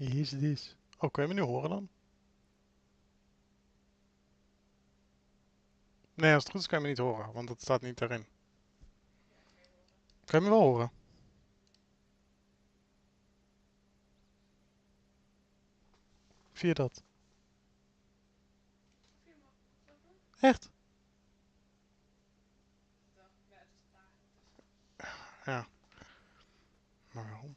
Is this? Oh, kun je me nu horen dan? Nee, als het goed is kan je me niet horen, want dat staat niet erin. Kan je me wel horen? Zie je dat? Echt? Ja, maar waarom?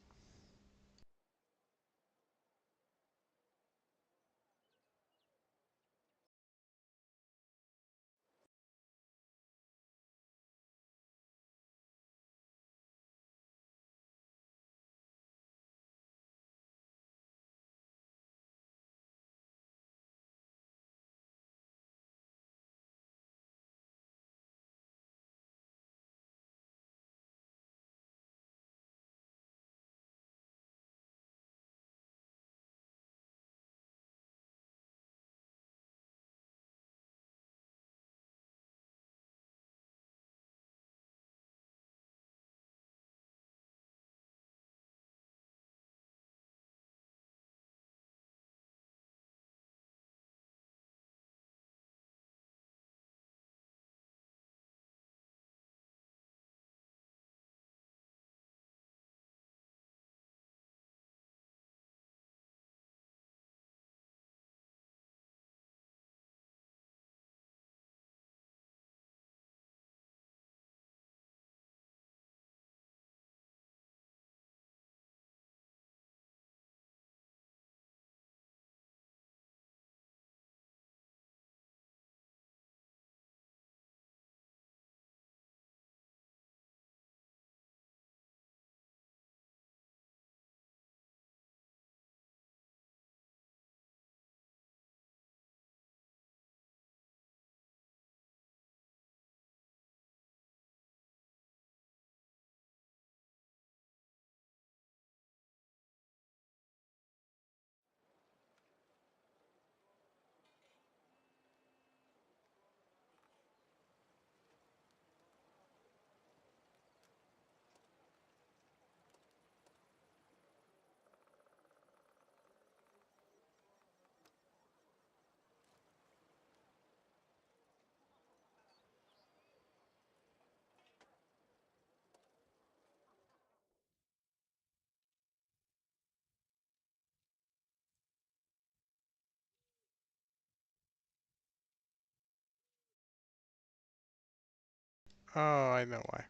Oh, I know why.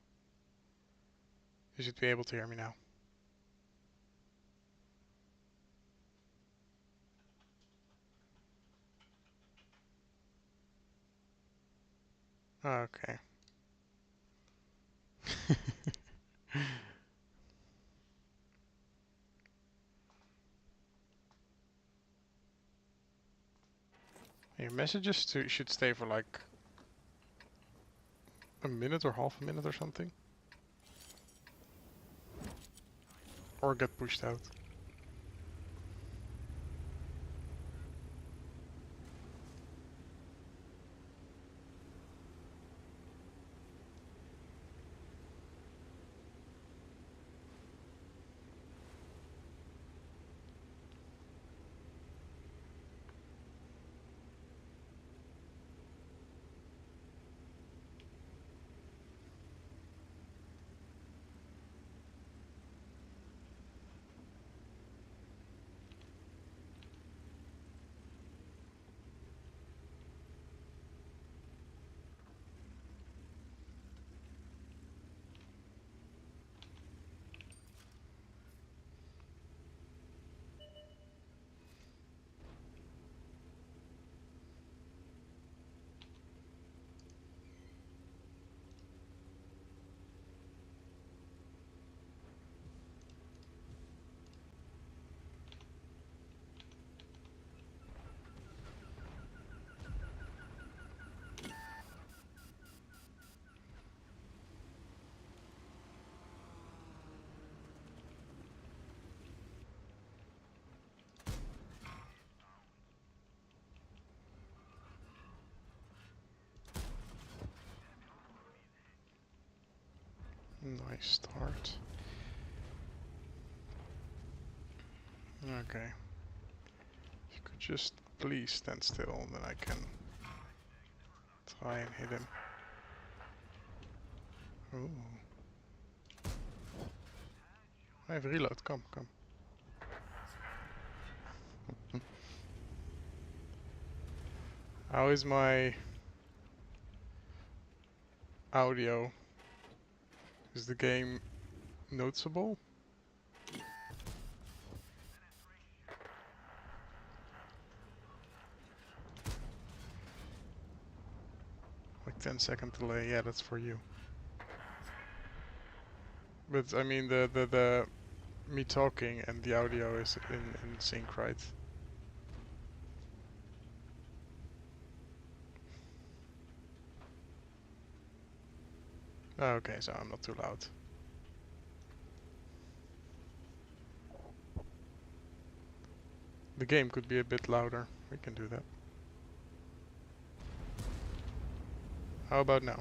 You should be able to hear me now. Okay. Your messages should stay for like a minute or half a minute or something. Or get pushed out. Nice start. Okay. just please stand still, and then I can try and hit him. Ooh. I have reload, come. How is my audio? Is the game noticeable? Like 10-second delay, yeah, that's for you. But I mean the me talking and the audio is in sync, right? Okay, so I'm not too loud. The game could be a bit louder. We can do that. How about now?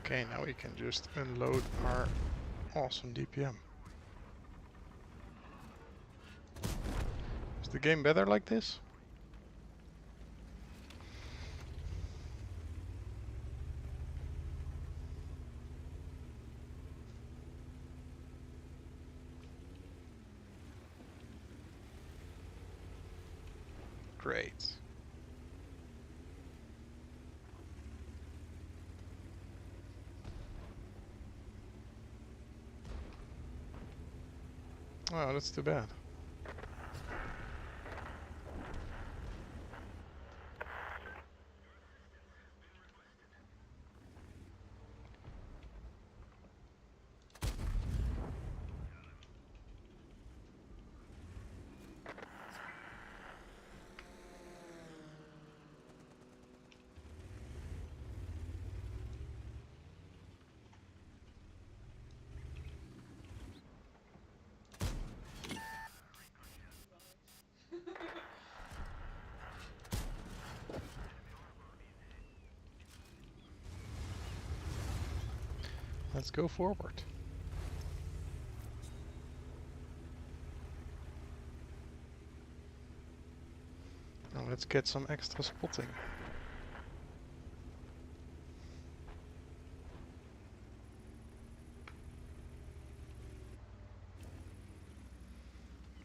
Okay, now we can just unload our awesome DPM. Is the game better like this? Great. Oh, that's too bad. Let's go forward. Now let's get some extra spotting.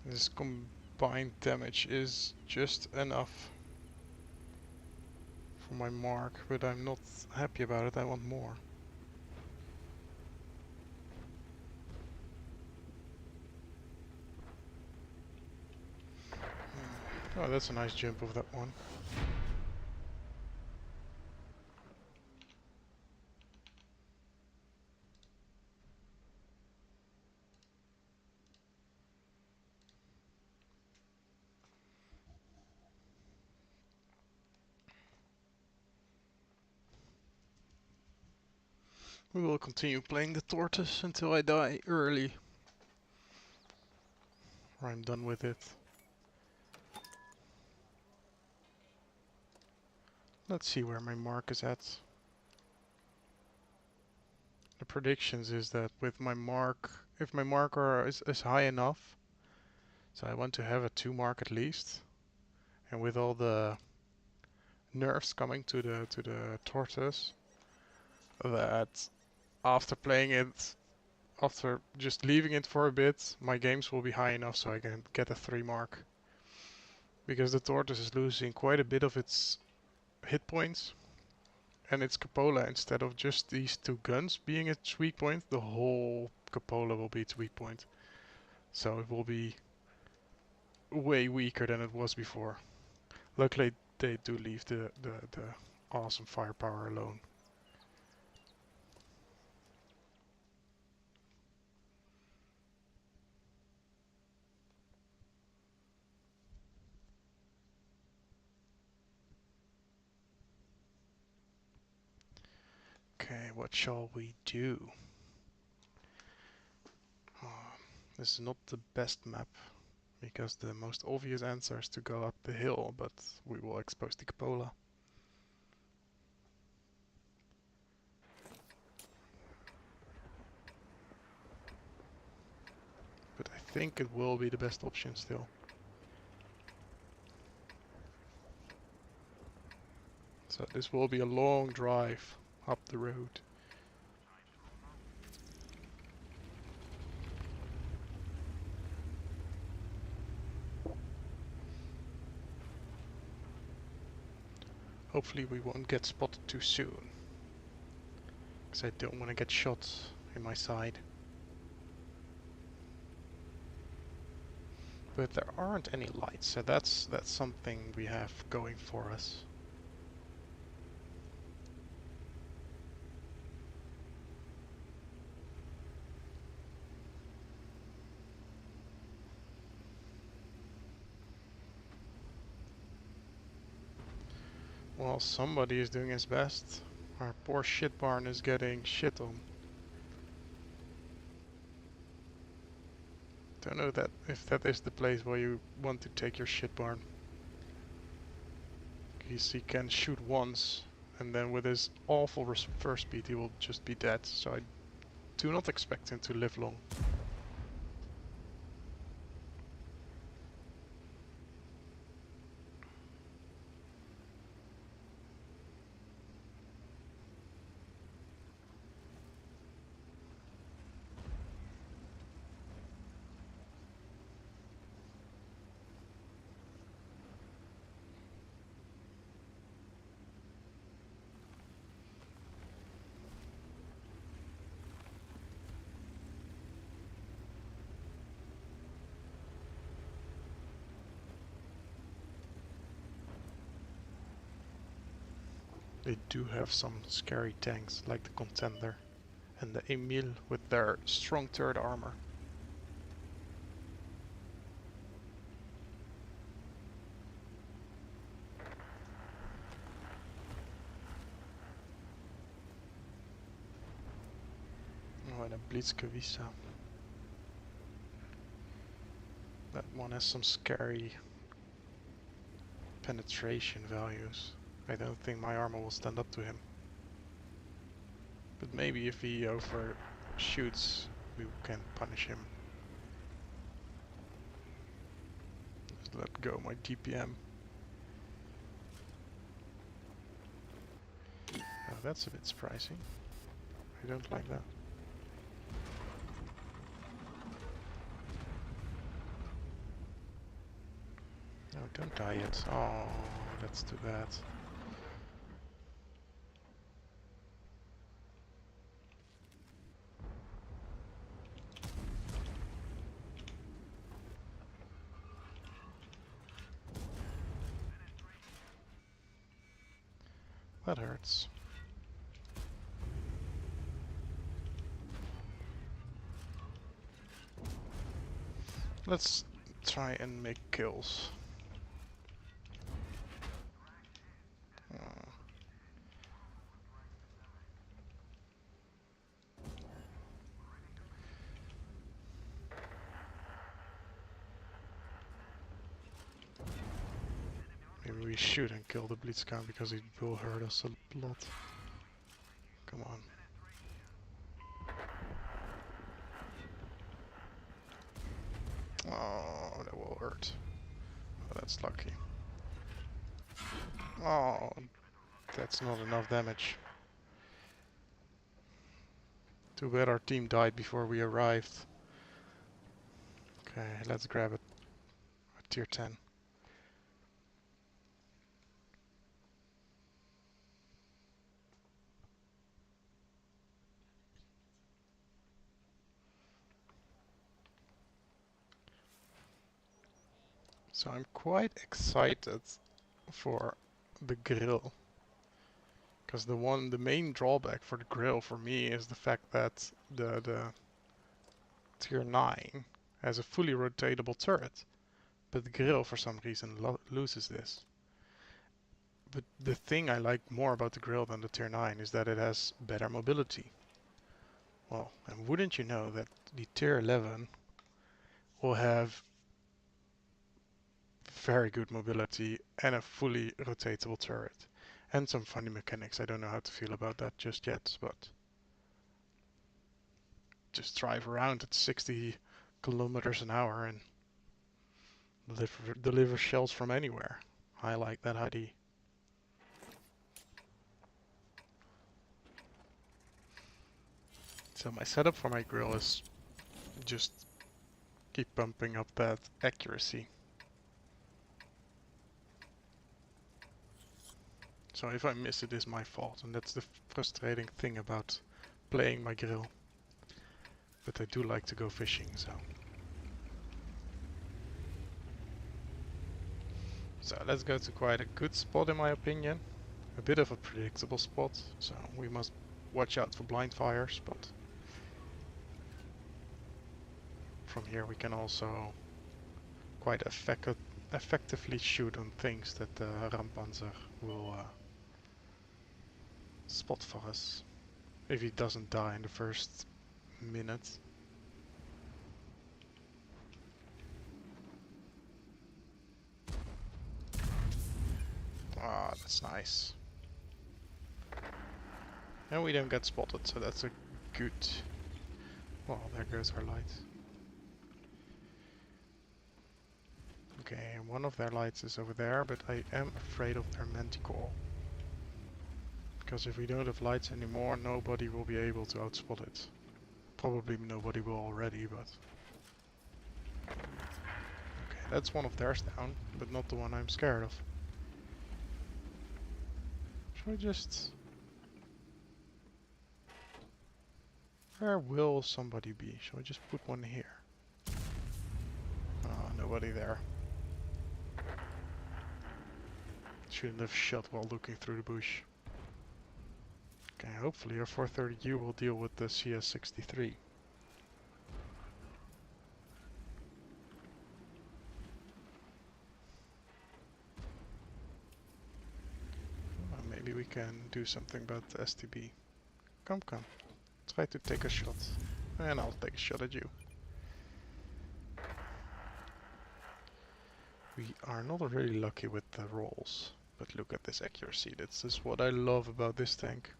This combined damage is just enough for my mark, but I'm not happy about it. I want more. Oh, that's a nice jump of that one. We will continue playing the Tortoise until I die early. Or I'm done with it. Let's see where my mark is at. The predictions is that with my mark, if my marker is high enough, so I want to have a 2 mark at least, and with all the nerfs coming to the Tortoise, that after playing it, after just leaving it for a bit, my games will be high enough so I can get a 3 mark. Because the Tortoise is losing quite a bit of its hit points, and its cupola, instead of just these 2 guns being its weak point, the whole cupola will be its weak point. So it will be way weaker than it was before. Luckily they do leave the awesome firepower alone. Okay, what shall we do? This is not the best map, because the most obvious answer is to go up the hill, but we will expose the cupola. But I think it will be the best option still. So this will be a long drive up the road. Hopefully we won't get spotted too soon, because I don't want to get shot in my side. But there aren't any lights, so that's something we have going for us. Well, somebody is doing his best. Our poor shit barn is getting shit on. Don't know that if that is the place where you want to take your shit barn. He can shoot once, and then with his awful first speed he will just be dead, so I do not expect him to live long. They do have some scary tanks, like the Contender and the Emile with their strong turret armor. Oh, and a Blitzgewisse. That one has some scary penetration values. I don't think my armor will stand up to him. But maybe if he overshoots, we can punish him. Just let go my DPM. Oh, that's a bit surprising. I don't like that. No, don't die yet. Oh, that's too bad. That hurts. Let's try and make kills. Maybe we shouldn't kill the Blitzkrieg because it will hurt us a lot. Come on. Oh, that will hurt. Oh, that's lucky. Oh, that's not enough damage. Too bad our team died before we arrived. Okay, let's grab it. A tier 10. So I'm quite excited for the grill. Because the main drawback for the grill for me is the fact that the tier 9 has a fully rotatable turret. But the grill for some reason loses this. But the thing I like more about the grill than the Tier 9 is that it has better mobility. Well, and wouldn't you know that the Tier 11 will have very good mobility and a fully rotatable turret. And some funny mechanics. I don't know how to feel about that just yet, but just drive around at 60 kilometers an hour and deliver shells from anywhere. I like that idea. So my setup for my grill is just keep pumping up that accuracy. So if I miss it is my fault, and that's the frustrating thing about playing my grill. But I do like to go fishing, so. So let's go to quite a good spot in my opinion. A bit of a predictable spot, so we must watch out for blind fires, but from here we can also quite effectively shoot on things that the Rampanzer will spot for us if he doesn't die in the first minute. Ah, that's nice. And we don't get spotted, so that's a good... Well, there goes our light. Okay, and one of their lights is over there, but I am afraid of their manticore. Because if we don't have lights anymore, nobody will be able to outspot it. Probably nobody will already, but... Okay, that's one of theirs down, but not the one I'm scared of. Shall I just... Where will somebody be? Shall I just put one here? Ah, nobody there. Shouldn't have shot while looking through the bush. Okay, hopefully our 430U will deal with the CS-63. Maybe we can do something about the STB. Come. Try to take a shot. And I'll take a shot at you. We are not really lucky with the rolls. But look at this accuracy. This is what I love about this tank.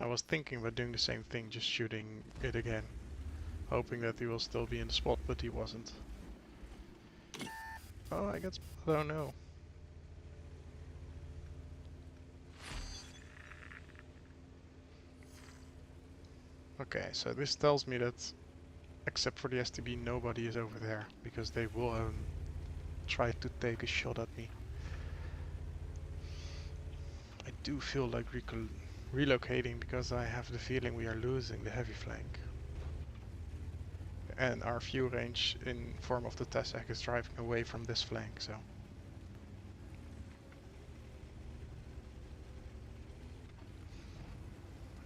I was thinking about doing the same thing, just shooting it again. Hoping that he will still be in the spot, but he wasn't. Oh, I got spotted. Oh no. Okay, so this tells me that, except for the STB, nobody is over there, because they will try to take a shot at me. I do feel like relocating, because I have the feeling we are losing the heavy flank. And our view range in form of the Tessac is driving away from this flank, so...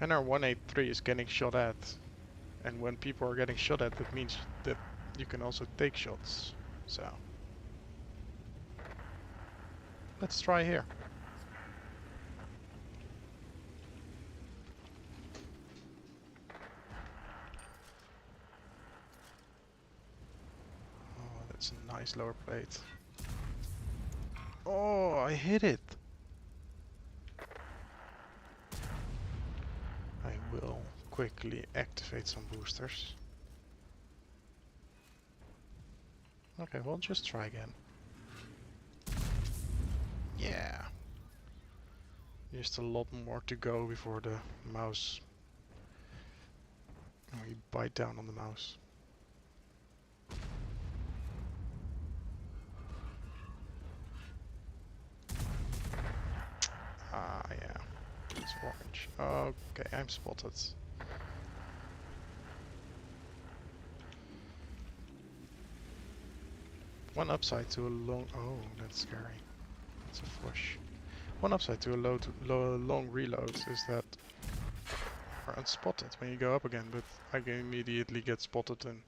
And our 183 is getting shot at. And when people are getting shot at, that means that you can also take shots. So... Let's try here. Oh, that's a nice lower plate. Oh, I hit it! I will quickly activate some boosters. Okay, we'll just try again. Yeah! Just a lot more to go before the mouse... We bite down on the mouse. Ah, yeah. It's orange. Okay, I'm spotted. One upside to a long... Oh, that's scary. That's a flush. One upside to a long reload is that you're unspotted when you go up again, but I can immediately get spotted and...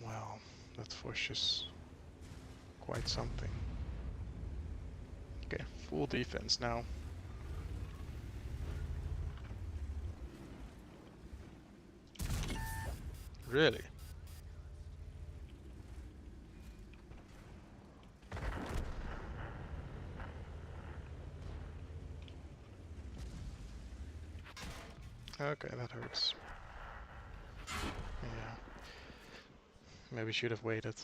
Well, that flush is quite something. Okay, full defense now. Really? Okay, that hurts. Yeah. Maybe should have waited.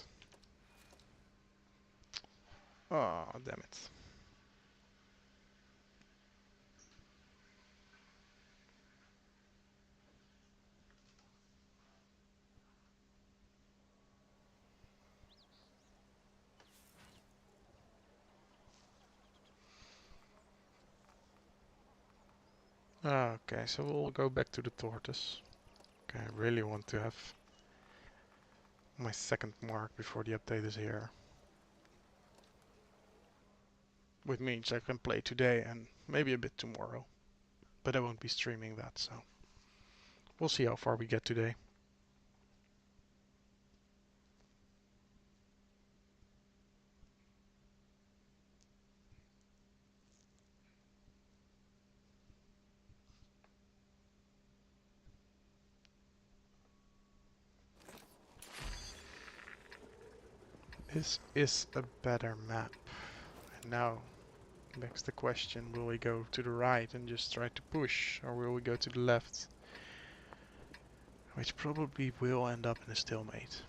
Oh, damn it. Okay, so we'll go back to the Tortoise. Okay, I really want to have my second mark before the update is here. Which means I can play today and maybe a bit tomorrow. But I won't be streaming that, so we'll see how far we get today. This is a better map. And now begs the question, will we go to the right and just try to push, or will we go to the left? Which probably will end up in a stalemate.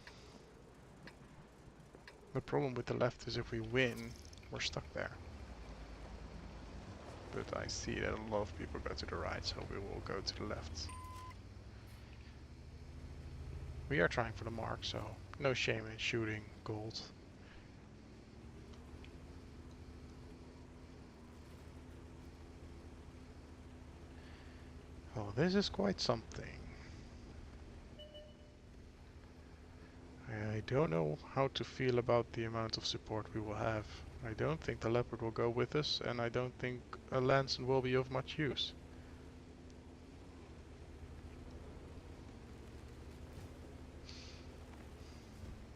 The problem with the left is if we win, we're stuck there. But I see that a lot of people go to the right, so we will go to the left. We are trying for the mark, so no shame in shooting gold. Oh, this is quite something. I don't know how to feel about the amount of support we will have. I don't think the leopard will go with us, and I don't think a Lanson will be of much use.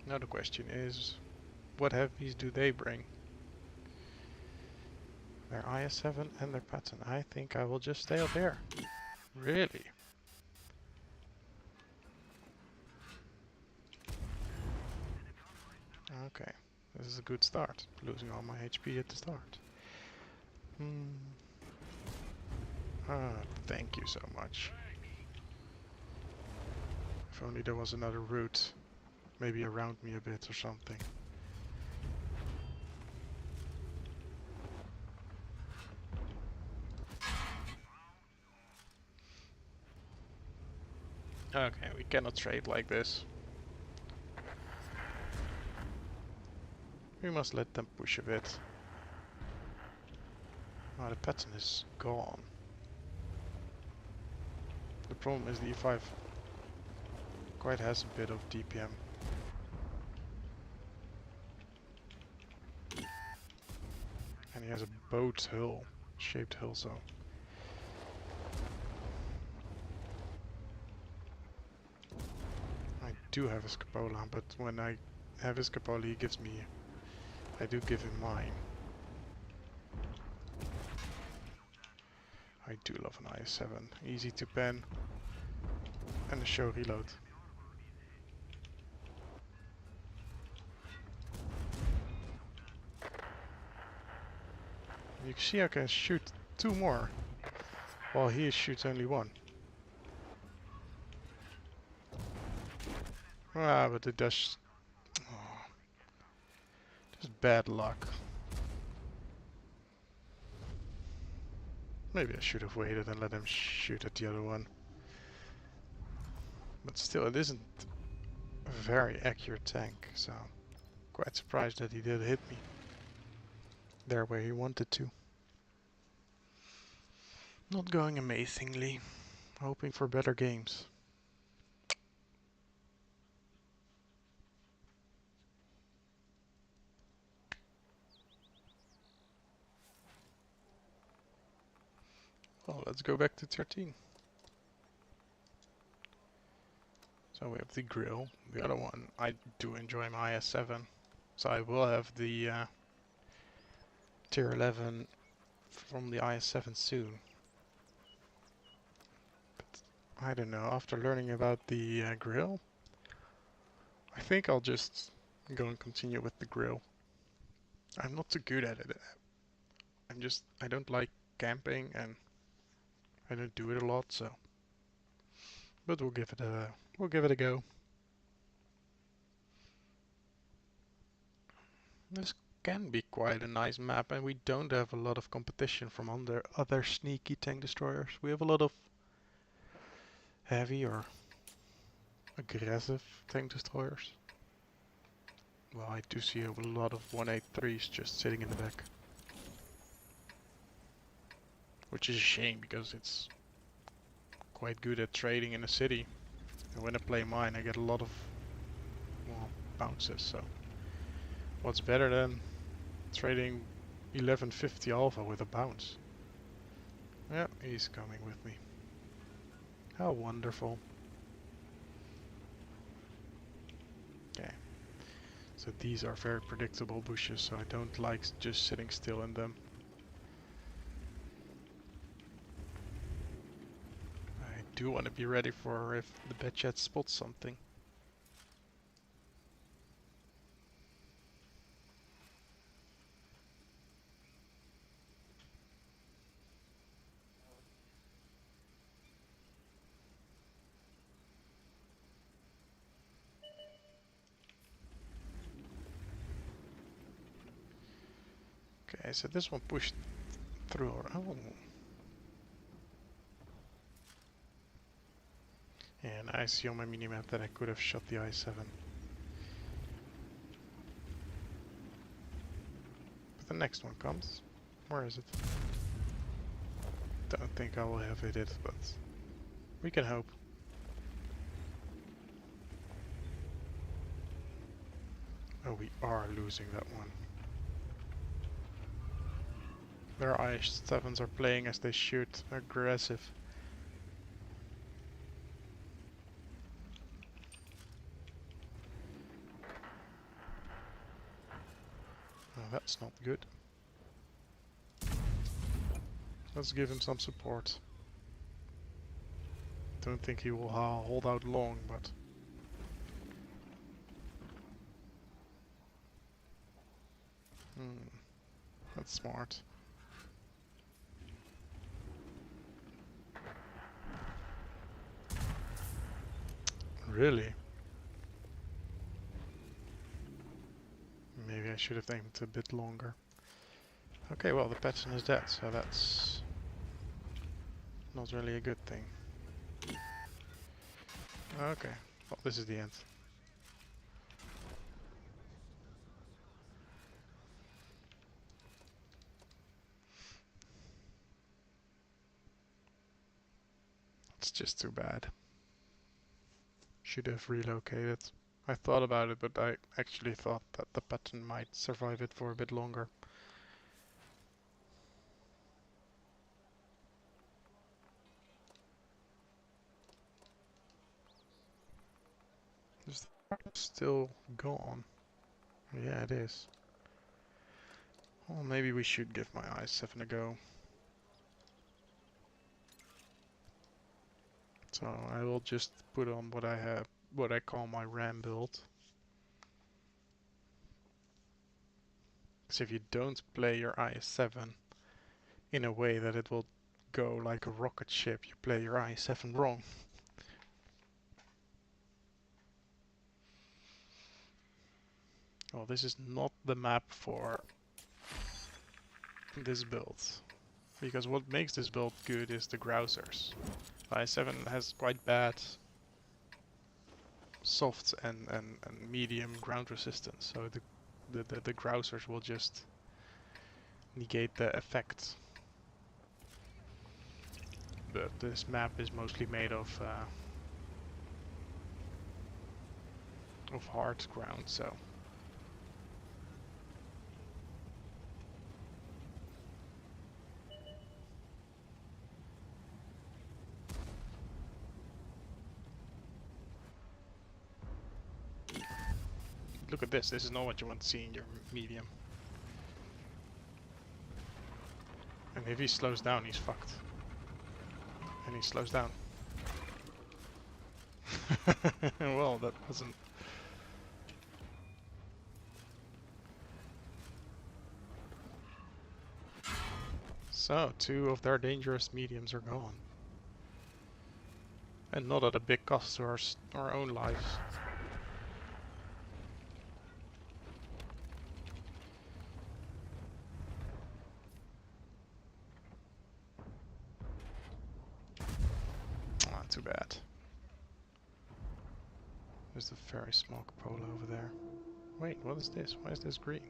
Now the question is, what heavies do they bring? Their IS-7 and their Patton. I think I will just stay up here. Really? Okay, this is a good start. Losing all my HP at the start. Ah, thank you so much. If only there was another route. Maybe around me a bit or something. Okay, we cannot trade like this. We must let them push a bit. Ah, the pattern is gone. The problem is the E5 quite has a bit of DPM. And he has a boat hull, shaped hull, so... I do have a scapola, but when I have his scapola he gives me... I do give him mine. I do love an IS-7. Easy to pen. And a show reload. You can see I can shoot 2 more, while he shoots only 1. Ah, but it does... Oh, just bad luck. Maybe I should have waited and let him shoot at the other one. But still, it isn't a very accurate tank, so quite surprised that he did hit me there where he wanted to. Not going amazingly. Hoping for better games. Well, let's go back to 13. So we have the grill. The other one, I do enjoy my IS-7. So I will have the tier 11 from the IS-7 soon. But I don't know, after learning about the grill, I think I'll just go and continue with the grill. I'm not too good at it. I don't like camping and I don't do it a lot, so. But we'll give it a go. This can be quite a nice map, and we don't have a lot of competition from other sneaky tank destroyers. We have a lot of heavy or aggressive tank destroyers. Well, I do see a lot of 183s just sitting in the back. Which is a shame, because it's quite good at trading in the city. And when I play mine, I get a lot of, well, bounces, so. What's better than trading 1150 alpha with a bounce? Yeah, he's coming with me. How wonderful. Okay. So these are very predictable bushes, so I don't like just sitting still in them. I do want to be ready for if the Betchat spots something. Okay, so this one pushed through. Oh. And I see on my minimap that I could have shot the I-7. But the next one comes. Where is it? Don't think I will have hit it, but we can hope. Oh, we are losing that one. Their I-7s are playing as they shoot, aggressive. Oh, that's not good. Let's give him some support. Don't think he will hold out long, but... that's smart. Really? Maybe I should have aimed a bit longer. Okay, well, the pattern is dead, so that's not really a good thing. Okay, well, this is the end. It's just too bad. Should have relocated. I thought about it, but I actually thought that the pattern might survive it for a bit longer. Is the still gone? Yeah, it is. Well, maybe we should give my I-7 a go. So I will just put on what I have, what I call my RAM build. Because if you don't play your I-7 in a way that it will go like a rocket ship, you play your I-7 wrong. Well, this is not the map for this build. Because what makes this build good is the grousers. I-7 has quite bad soft and medium ground resistance, so the grousers will just negate the effect. But this map is mostly made of hard ground, so look at this. This is not what you want to see in your medium. And if he slows down, he's fucked. And he slows down. Well, that wasn't... So, 2 of their dangerous mediums are gone. And not at a big cost to our own lives. Ah, too bad. There's a very small cupola over there. Wait, what is this? Why is this green?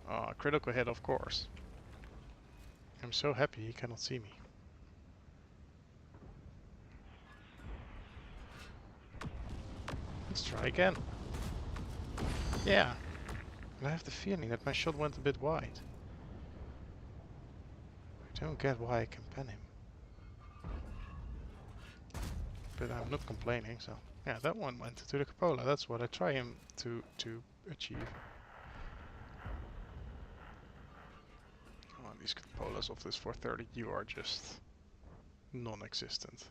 Ah, critical hit, of course. I'm so happy he cannot see me. Let's try again. Yeah. And I have the feeling that my shot went a bit wide. I don't get why I can pen him. But I'm not complaining, so... Yeah, that one went to the cupola. That's what I try him to achieve. Oh, these cupolas of this 430, you are just non-existent.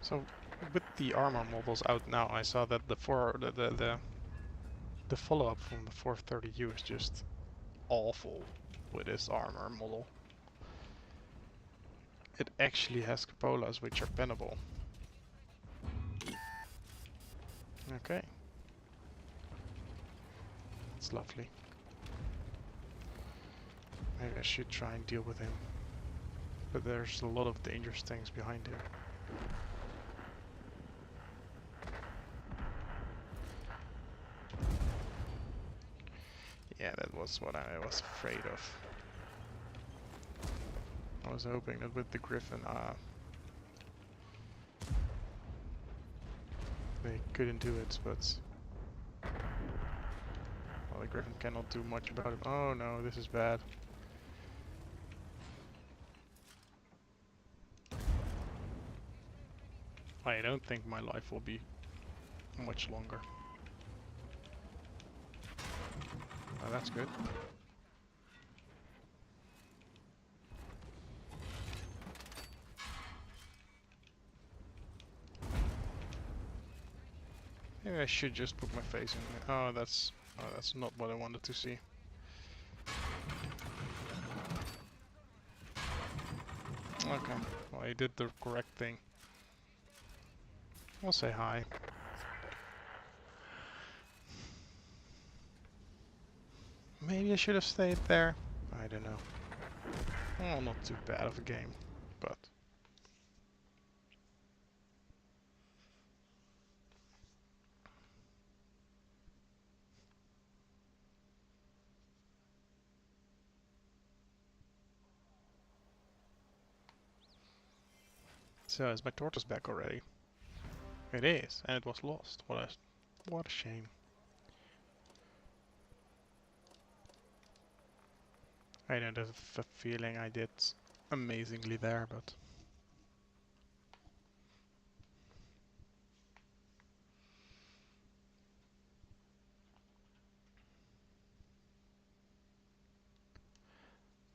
So, with the armor models out now, I saw that the follow-up from the 430U is just awful with this armor model. It actually has cupolas which are pennable. Okay. That's lovely. Maybe I should try and deal with him. But there's a lot of dangerous things behind him. Yeah, that was what I was afraid of. I was hoping that with the Griffin, they couldn't do it, but... Well, the Griffin cannot do much about it. Oh no, this is bad. I don't think my life will be much longer. Oh, that's good. Maybe I should just put my face in there. Oh, that's not what I wanted to see. Okay, well, I did the correct thing. I'll say hi. Maybe I should have stayed there. I don't know. Well, not too bad of a game, but... So, is my Tortoise back already? It is, and it was lost. What a shame. I don't have a feeling I did amazingly there, but...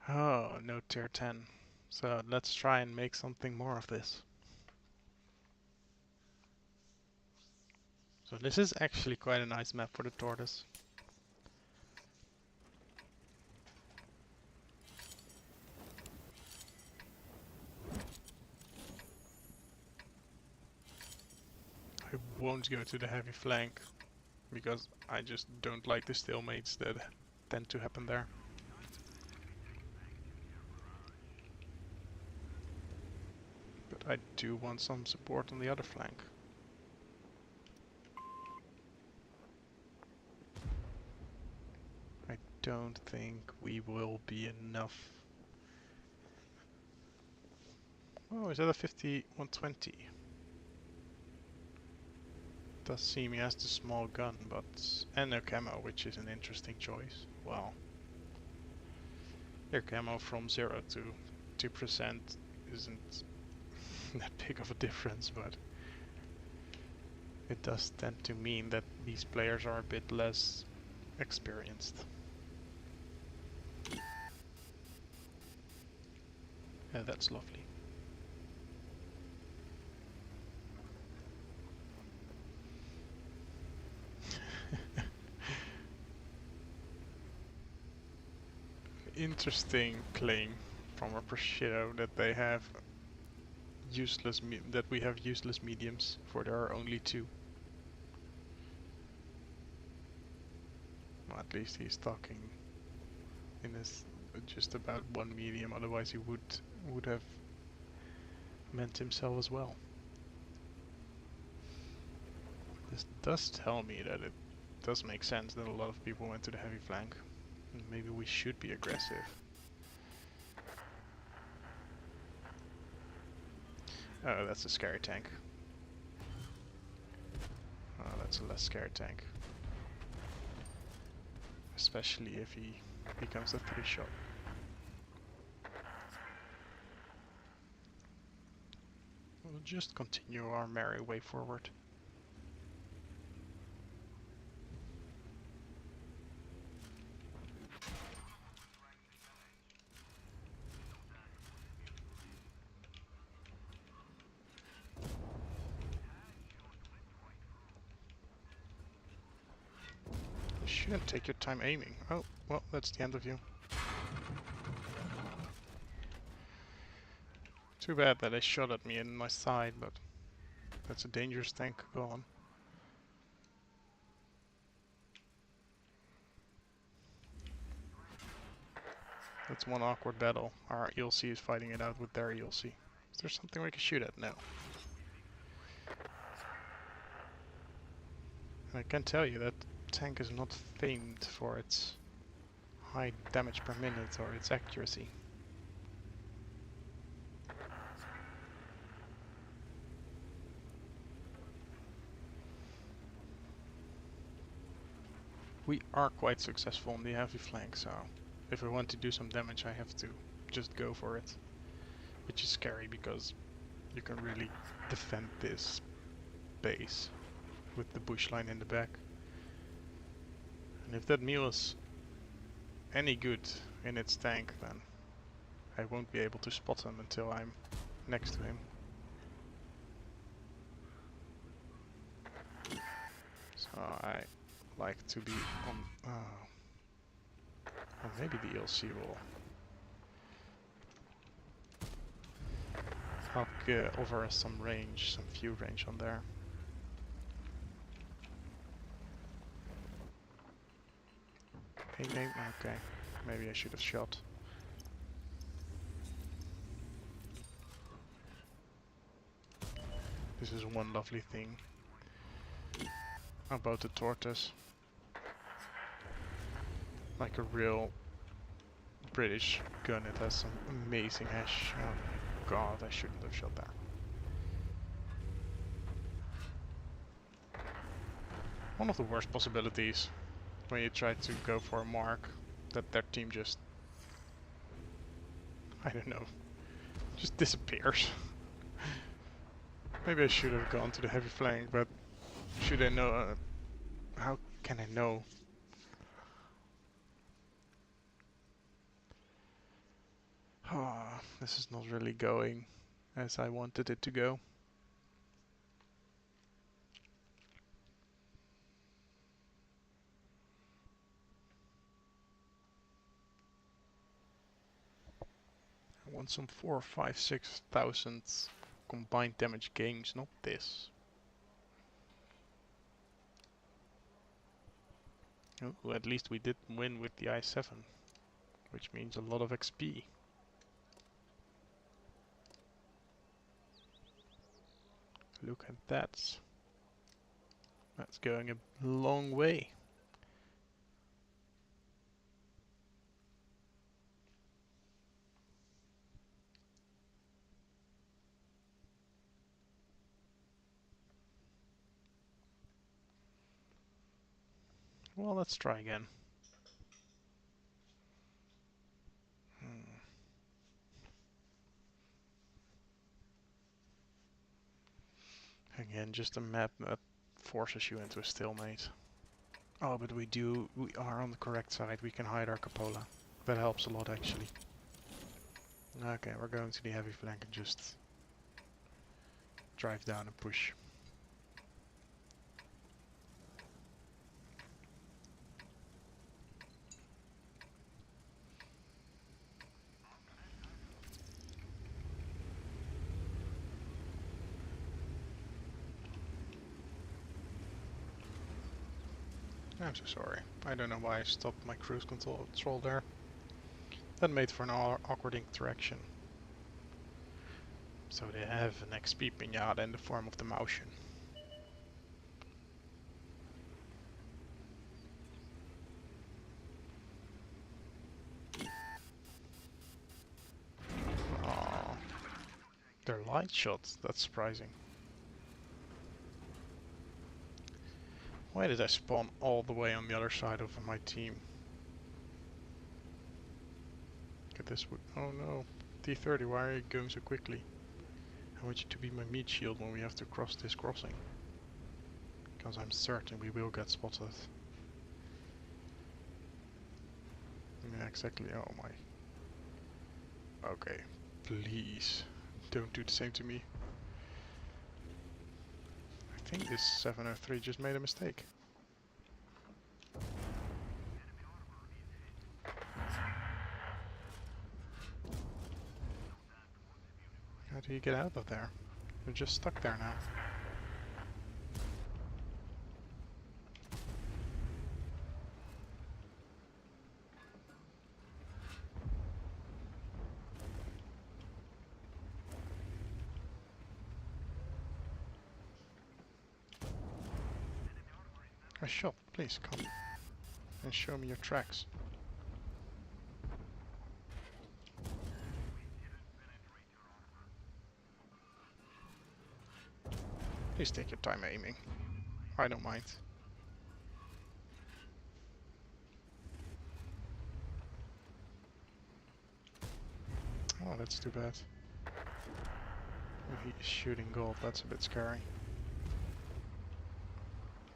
Oh, no tier 10. So let's try and make something more of this. So this is actually quite a nice map for the Tortoise. I won't go to the heavy flank, because I just don't like the stalemates that tend to happen there. But I do want some support on the other flank. I don't think we will be enough. Oh, is that a 50-120? Does seem he has the small gun, but and no camo, which is an interesting choice. Well, your camo from 0 to 2% isn't that big of a difference, but it does tend to mean that these players are a bit less experienced. Yeah, that's lovely. Interesting claim from a Prosciutto that they have that we have useless mediums, for there are only two. Well, at least he's talking in his just about one medium, otherwise he would have meant himself as well. This does tell me that it does make sense that a lot of people went to the heavy flank. And maybe we should be aggressive. Oh, that's a scary tank. Oh, that's a less scary tank. Especially if he becomes a 3-shot. We'll just continue our merry way forward. You shouldn't take your time aiming. Oh, well, that's the end of you. Too bad that they shot at me in my side, but that's a dangerous tank gone. That's one awkward battle. Our ELC is fighting it out with their ELC. Is there something we can shoot at? No. I can tell you that tank is not famed for its high damage per minute or its accuracy. We are quite successful on the heavy flank, so if I want to do some damage I have to just go for it. Which is scary because you can really defend this base with the bush line in the back. And if that mule is any good in its tank, then I won't be able to spot him until I'm next to him. So I like to be on... well, maybe the ELC will help offer us some range, some few range on there. Hey, okay, maybe I should have shot. This is one lovely thing about the Tortoise. Like a real British gun, it has some amazing hash. Oh my god, I shouldn't have shot that. One of the worst possibilities when you try to go for a mark, that their team just, I don't know, just disappears. Maybe I should have gone to the heavy flank, but should I know, how can I know? This is not really going as I wanted it to go. I want some 4, 5, 6,000 combined damage games, not this. Oh, at least we did win with the i7, which means a lot of XP. Look at that. That's going a long way. Well, let's try again. in just a map that forces you into a stalemate. Oh, but we are on the correct side. We can hide our cupola. That helps a lot, actually. Okay, we're going to the heavy flank and just drive down and push. I'm so sorry. I don't know why I stopped my cruise control there. That made for an awkward interaction. So they have an XP pinata in the form of the motion. Aww. They're light shots, that's surprising. Why did I spawn all the way on the other side of my team? Get this. Oh no. T30, why are you going so quickly? I want you to be my meat shield when we have to cross this crossing. Because I'm certain we will get spotted. Yeah, exactly. Oh my. Okay. Please. Don't do the same to me. I think this 703 just made a mistake. How do you get out of there? You're just stuck there now. A shot, please come and show me your tracks. Please take your time aiming. I don't mind. Oh, that's too bad. If he's shooting gold, that's a bit scary.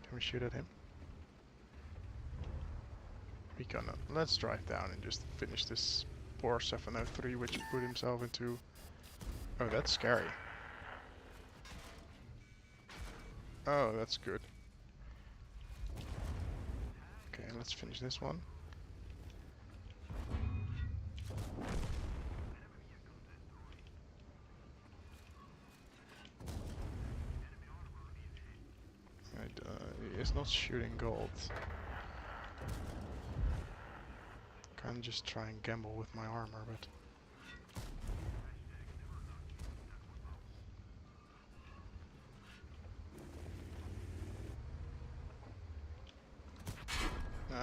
Can we shoot at him? We cannot. Let's drive down and just finish this poor 703, which put himself into... Oh, that's scary. Oh, that's good. Okay, let's finish this one. It's not shooting gold. Can just try and gamble with my armor, but...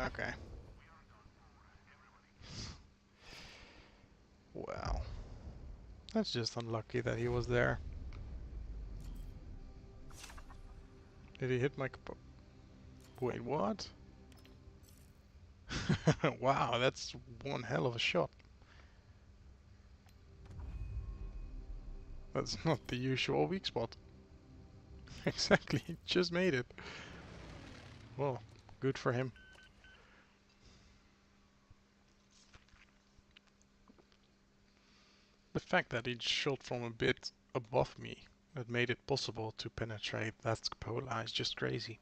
Okay. Well, that's just unlucky that he was there. Did he hit my... Wait, what? Wow, that's one hell of a shot. That's not the usual weak spot. Exactly, he just made it. Well, good for him. The fact that he shot from a bit above me that made it possible to penetrate that cupola is just crazy.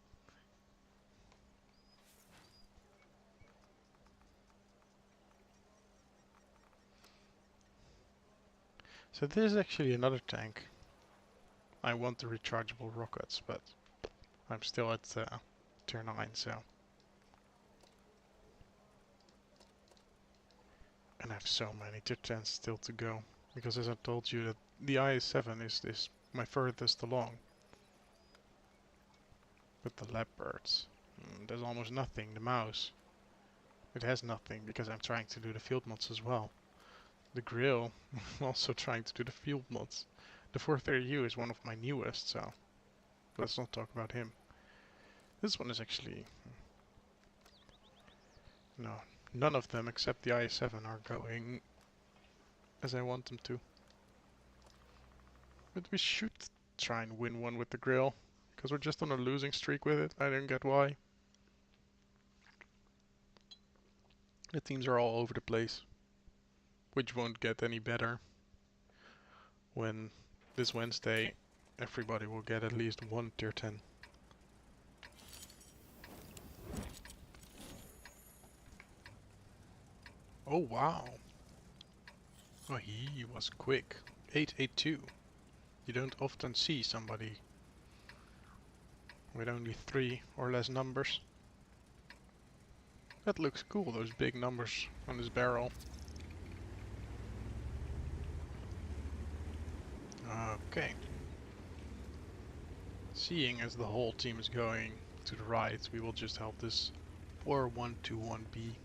So this is actually another tank. I want the rechargeable rockets, but I'm still at tier 9, so... And I have so many tier 10s still to go. Because as I told you, that the IS-7 is my furthest along. But the leopards, there's almost nothing. The mouse, it has nothing because I'm trying to do the field mods as well. The grill, I'm also trying to do the field mods. The 430U is one of my newest, so let's not talk about him. This one is actually... No, none of them except the IS-7 are going as I want them to. But we should try and win one with the grill. Because we're just on a losing streak with it. I don't get why. The teams are all over the place. Which won't get any better when this Wednesday everybody will get at least one tier 10. Oh wow. Oh, he was quick. 882. You don't often see somebody with only 3 or less numbers. That looks cool, those big numbers on this barrel. Okay. Seeing as the whole team is going to the right, we will just help this 4121B.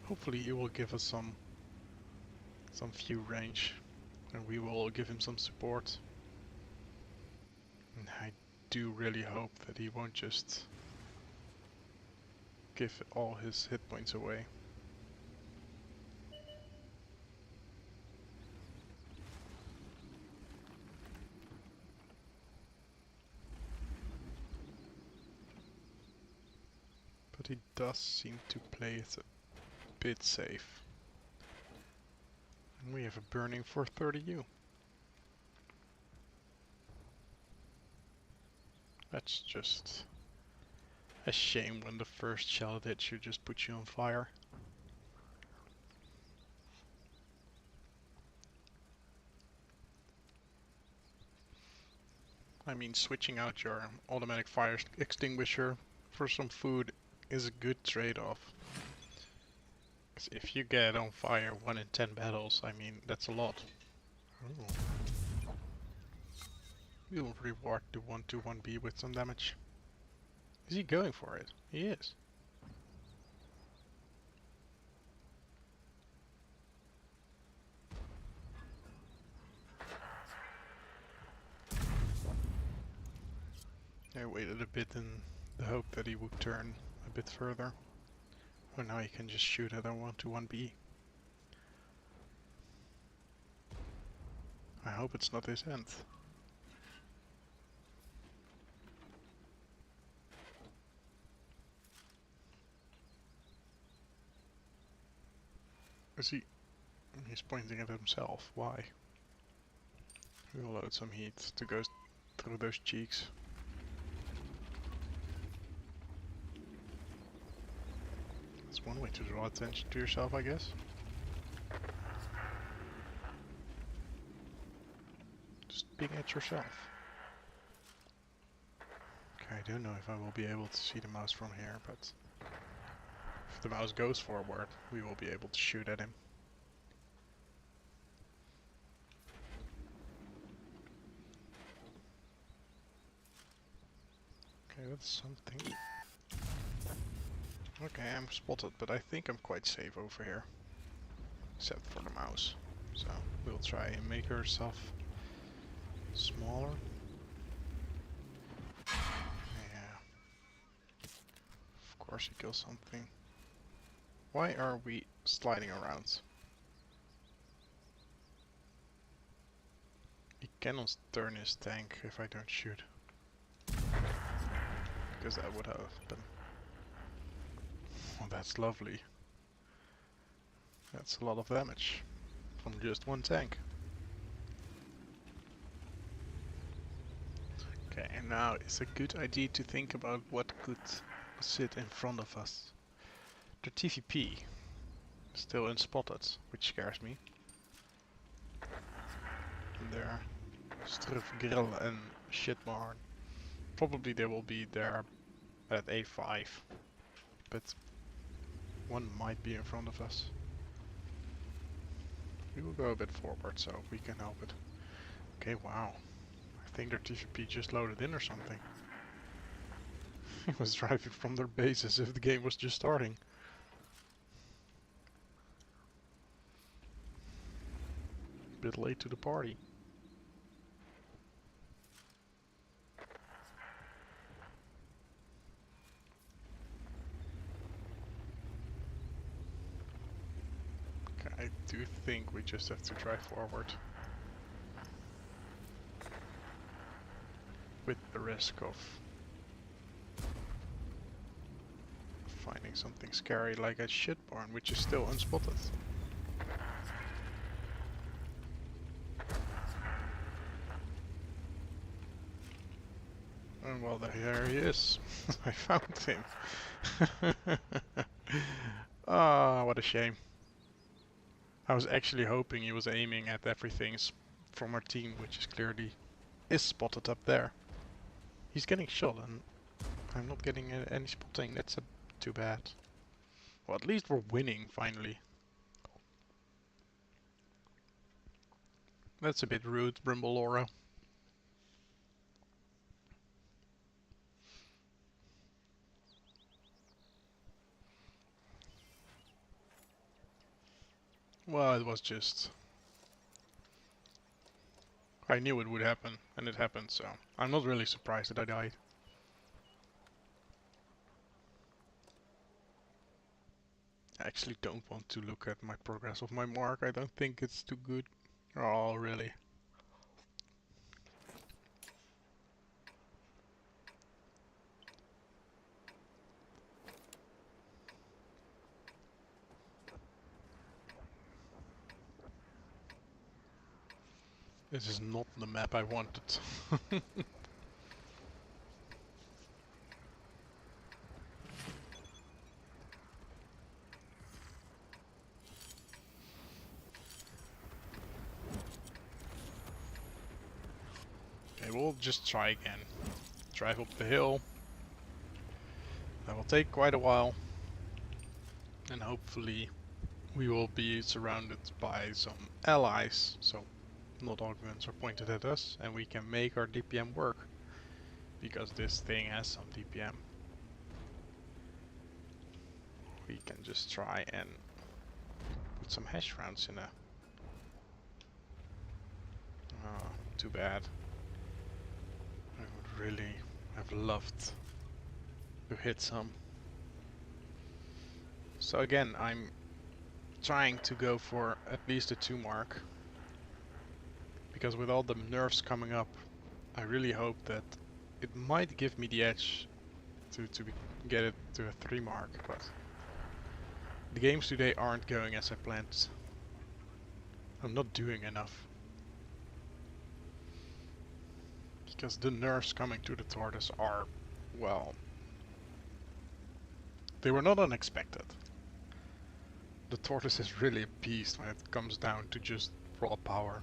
Hopefully he will give us some few range, and we will give him some support. And I do really hope that he won't just give all his hit points away. But he does seem to play it a bit safe. And we have a burning for 30U. That's just a shame when the first shell hits you just puts you on fire. I mean, switching out your automatic fire extinguisher for some food is a good trade-off. If you get on fire 1 in 10 battles, I mean, that's a lot. Oh. We'll reward the 121B with some damage. Is he going for it? He is. I waited a bit in the hope that he would turn a bit further. Oh, now he can just shoot at a 121B. I hope it's not his end. Is he? He's pointing at himself. Why? We'll load some heat to go through those cheeks. That's one way to draw attention to yourself, I guess. Just being at yourself. Okay, I don't know if I will be able to see the mouse from here, but if the mouse goes forward, we will be able to shoot at him. Okay, that's something. Okay, I'm spotted, but I think I'm quite safe over here. Except for the mouse. So, we'll try and make herself smaller. Yeah. Of course he kills something. Why are we sliding around? He cannot turn his tank if I don't shoot. Because that would have been... Oh, that's lovely. That's a lot of damage from just one tank. Okay, and now it's a good idea to think about what could sit in front of us. The TVP still unspotted, which scares me. And there, Struff, Grill and Shitbarn. Probably they will be there at A5, but one might be in front of us. We will go a bit forward so we can help it. Okay, wow. I think their TVP just loaded in or something. He was driving from their base as if the game was just starting. Bit late to the party. Okay, I do think we just have to drive forward. with the risk of finding something scary like a shit barn, which is still unspotted. And well, there he is. I found him. Ah, what a shame. I was actually hoping he was aiming at everything from our team, which is clearly spotted up there. He's getting shot and I'm not getting any spotting. That's too bad. Well, at least we're winning finally. That's a bit rude, Brimble. Well, it was just... I knew it would happen, and it happened, so I'm not really surprised that I died. I actually don't want to look at my progress of my mark. I don't think it's too good. Oh, really? This is not the map I wanted. Okay, we'll just try again. Drive up the hill. That will take quite a while. And hopefully we will be surrounded by some allies. So not all guns are pointed at us. And we can make our DPM work. Because this thing has some DPM. We can just try and put some hash rounds in a... Oh, too bad. I would really have loved to hit some. So again, I'm trying to go for at least a 2 mark. Because with all the nerfs coming up, I really hope that it might give me the edge to get it to a 3 mark, but the games today aren't going as I planned. I'm not doing enough. Because the nerfs coming to the Tortoise are, well, they were not unexpected. The Tortoise is really a beast when it comes down to just raw power.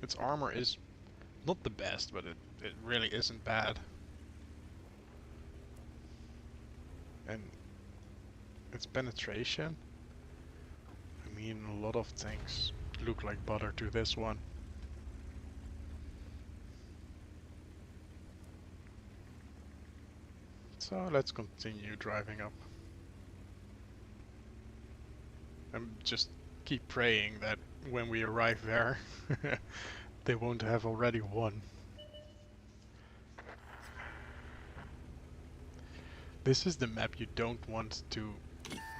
Its armor is not the best, but it really isn't bad. And its penetration, I mean, a lot of things look like butter to this one. So let's continue driving up. And just keep praying that when we arrive there, they won't have already won. This is the map you don't want to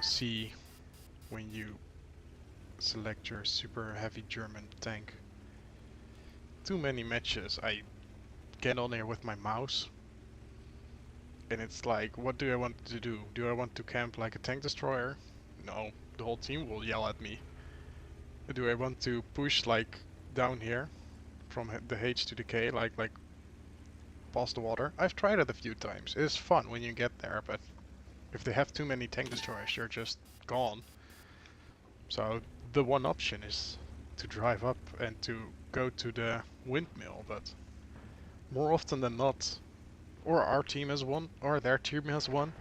see when you select your super heavy German tank. Too many matches I get on here with my mouse and it's like, what do I want to do? Do I want to camp like a tank destroyer? No, the whole team will yell at me. Do I want to push like down here from the H to the K, like past the water? I've tried it a few times. It is fun when you get there, but if they have too many tank destroyers, you're just gone. So the one option is to drive up and to go to the windmill, but more often than not, or our team has won, or their team has won.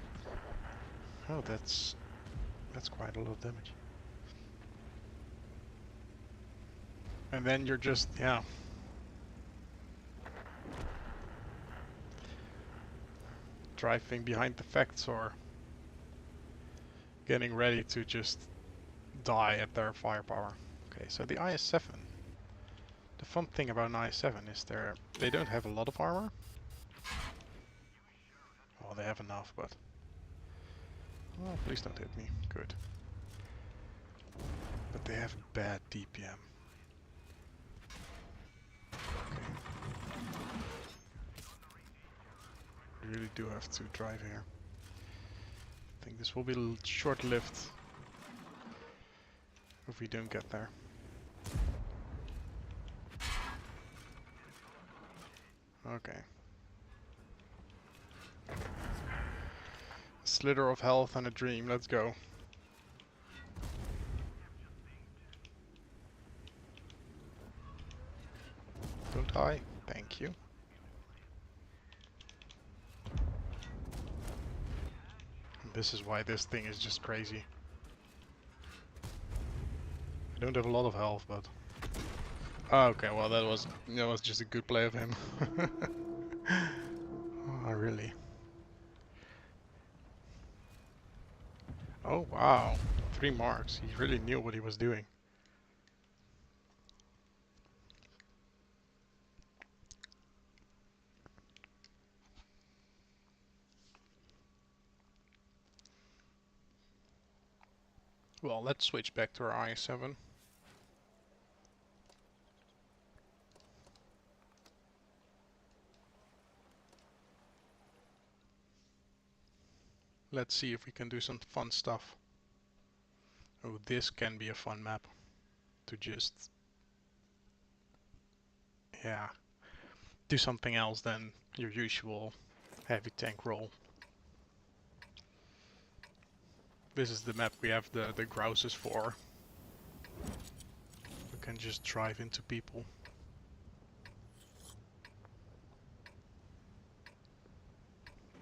Oh, that's quite a lot of damage. And then you're just, yeah. Driving behind the facts or getting ready to just die at their firepower. Okay, so the IS-7. The fun thing about an IS-7 is they don't have a lot of armor. Well, they have enough, but... Oh, please don't hit me. Good. But they have bad DPM. really do have to drive here. I think this will be short-lived if we don't get there. Okay. A slither of health and a dream, let's go. Don't die, thank you. And this is why this thing is just crazy. I don't have a lot of health, but... Oh, okay, well that was just a good play of him. Oh, really? Oh, wow. 3 marks. He really knew what he was doing. Well, let's switch back to our i7. Let's see if we can do some fun stuff. Oh, this can be a fun map to just, yeah, do something else than your usual heavy tank role. This is the map we have the grouses for. We can just drive into people.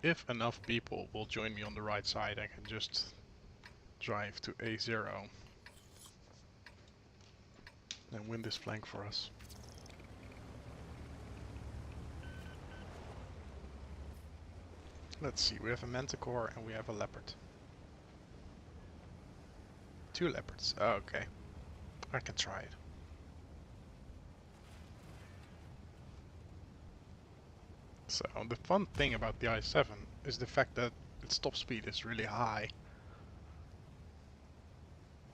If enough people will join me on the right side, I can just drive to A0 and win this flank for us. Let's see, we have a manticore and we have a leopard. 2 leopards, oh, okay. I can try it. So, the fun thing about the i7 is the fact that its top speed is really high.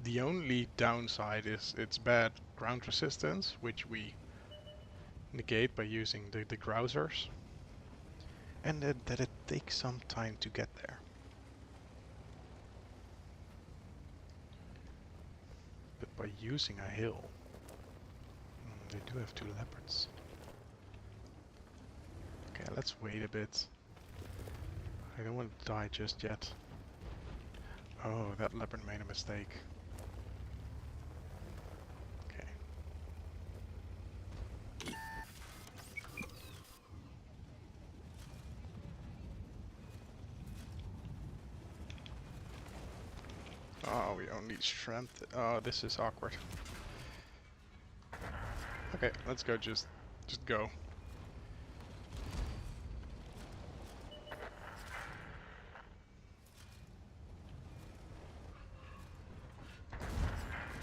The only downside is its bad ground resistance, which we negate by using the grousers. And that it takes some time to get there. But by using a hill... they do have 2 leopards. Okay, let's wait a bit. I don't want to die just yet. Oh, that leopard made a mistake. Okay. Oh, we only shrimped it. Oh, this is awkward. Okay, let's go, just go.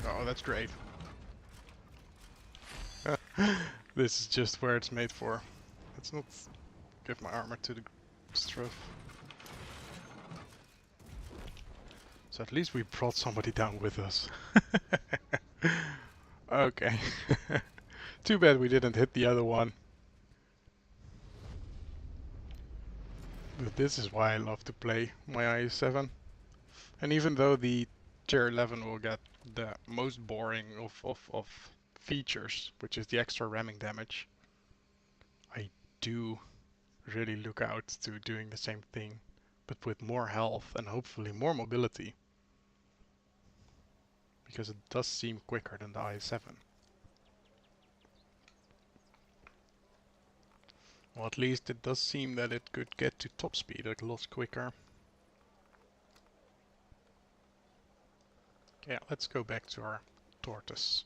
Oh, that's great. This is just where it's made for. Let's not give my armor to the Struff. So at least we brought somebody down with us. Okay. Too bad we didn't hit the other one. But this is why I love to play my i7. And even though the tier 11 will get the most boring of features, which is the extra ramming damage, I do really look out to doing the same thing, but with more health and hopefully more mobility. Because it does seem quicker than the i7. Well, at least it does seem that it could get to top speed a lot quicker. Yeah, let's go back to our Tortoise.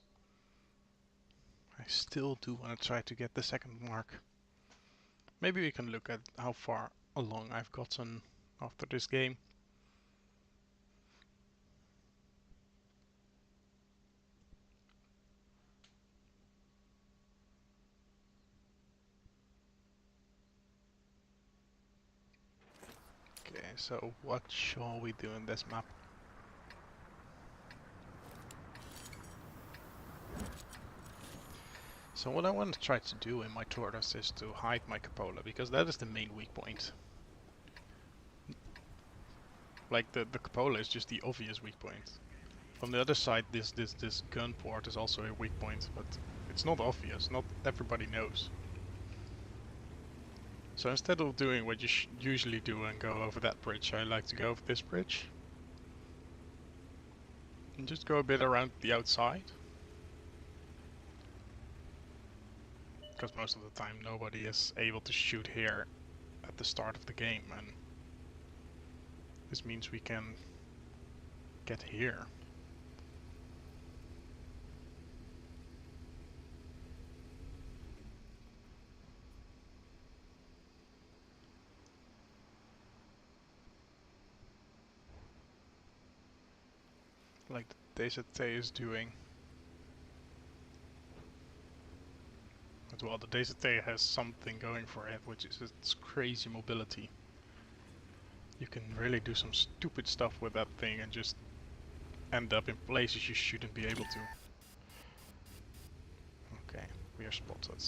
I still do want to try to get the 2nd mark. Maybe we can look at how far along I've gotten after this game. Okay, so what shall we do in this map? So what I want to try to do in my Tortoise is to hide my cupola, because that is the main weak point. Like the cupola is just the obvious weak point. On the other side, this gun port is also a weak point, but it's not obvious. Not everybody knows. So instead of doing what you usually do and go over that bridge, I like to go over this bridge. And just go a bit around the outside. Because most of the time nobody is able to shoot here at the start of the game, and this means we can get here. Like the DZT is doing. But well, the DZT has something going for it, which is its crazy mobility. You can really do some stupid stuff with that thing and just end up in places you shouldn't be able to. Okay, we are spotted.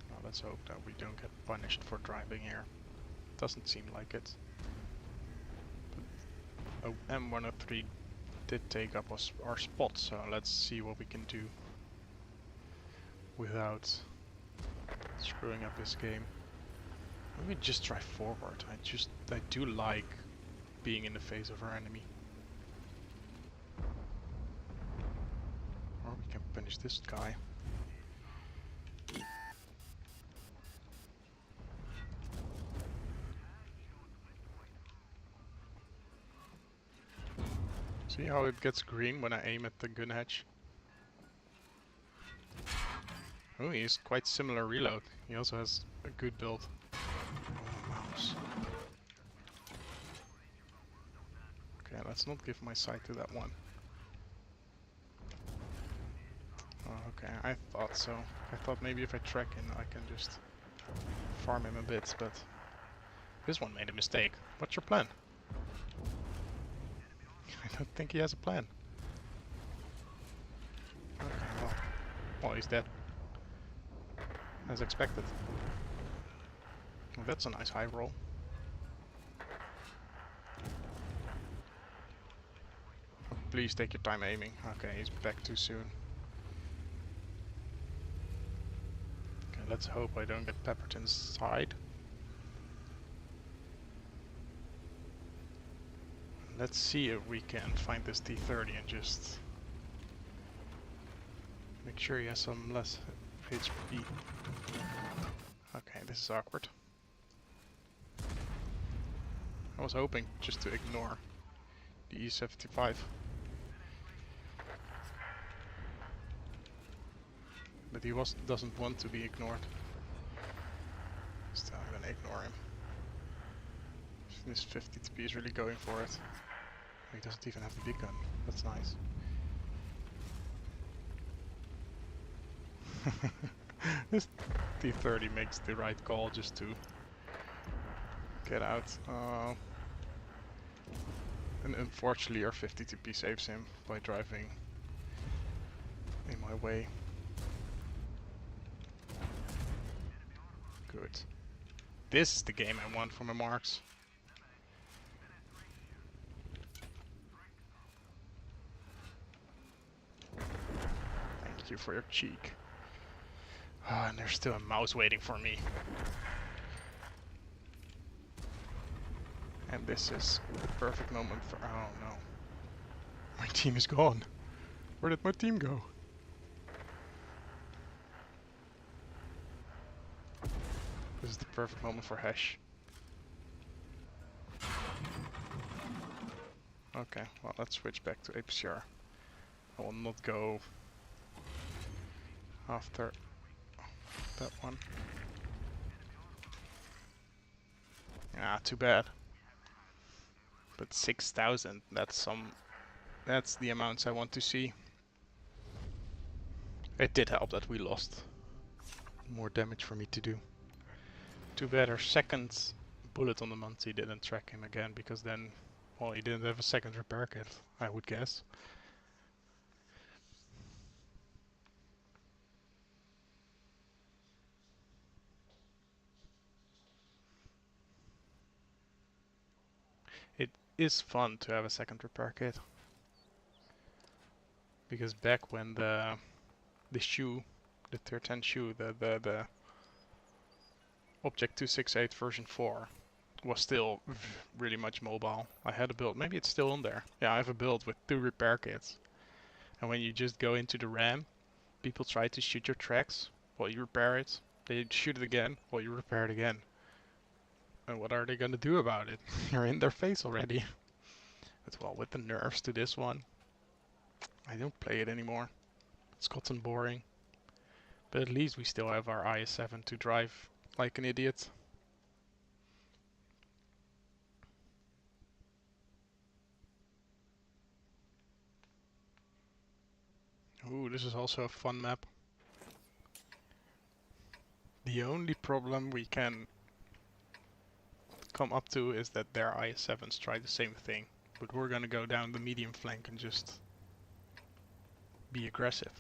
Now let's hope that we don't get punished for driving here. Doesn't seem like it. But, oh, M103 did take up our spot, so let's see what we can do without screwing up this game. Maybe just try forward. I do like being in the face of our enemy. Or we can punish this guy. See how it gets green when I aim at the gun hatch? Oh, he's quite similar reload. He also has a good build. Oh, mouse. Okay, let's not give my sight to that one. Oh, okay, I thought so. I thought maybe if I track him I can just farm him a bit, but this one made a mistake. What's your plan? I don't think he has a plan. Okay, well, he's dead. As expected. Well, that's a nice high roll. Please take your time aiming. Okay, he's back too soon. Okay, let's hope I don't get peppered inside. Let's see if we can find this T30 and just make sure he has some less HP. Okay, this is awkward. I was hoping just to ignore the E75. But he doesn't want to be ignored. Still, I'm gonna ignore him. This 50 TP is really going for it. He doesn't even have the big gun. That's nice. This T30 makes the right call just to get out. And unfortunately our 50 TP saves him by driving in my way. Good. This is the game I want for my marks. Thank you for your cheek. Oh, and there's still a mouse waiting for me. And this is the perfect moment for... Oh no. My team is gone. Where did my team go? This is the perfect moment for Hash. Okay, well let's switch back to APCR. I will not go after that one. Ah, too bad. But 6,000, that's the amounts I want to see. It did help that we lost. More damage for me to do. Too bad our second bullet on the Muncie didn't track him again, because then, well, he didn't have a second repair kit, I would guess. is fun to have a second repair kit. Because back when the shoe, the tier 10 shoe, the Object 268 version 4 was still really much mobile. I had a build, maybe it's still on there. Yeah, I have a build with 2 repair kits. And when you just go into the RAM, people try to shoot your tracks while you repair it. They shoot it again while you repair it again. And what are they gonna do about it? You're in their face already. But well, with the nerfs to this one, I don't play it anymore. It's gotten boring. But at least we still have our IS-7 to drive like an idiot. Ooh, this is also a fun map. The only problem we can come up to is that their IS-7s try the same thing. But we're gonna go down the medium flank and just be aggressive.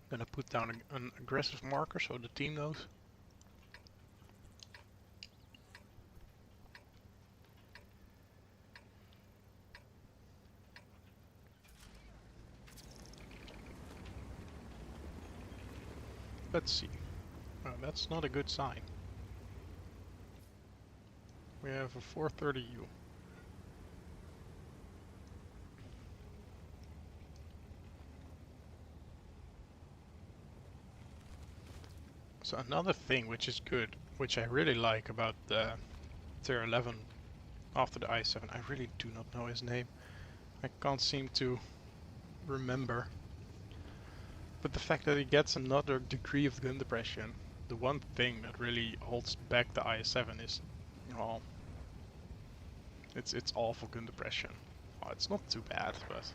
Gonna put down an aggressive marker so the team knows. Let's see. Oh, that's not a good sign. We have a 430U. So another thing which is good, which I really like about the tier 11 after the i7, I really do not know his name. I can't seem to remember. But the fact that he gets another degree of gun depression, the one thing that really holds back the i7 is, well, it's awful gun depression. Well, it's not too bad, but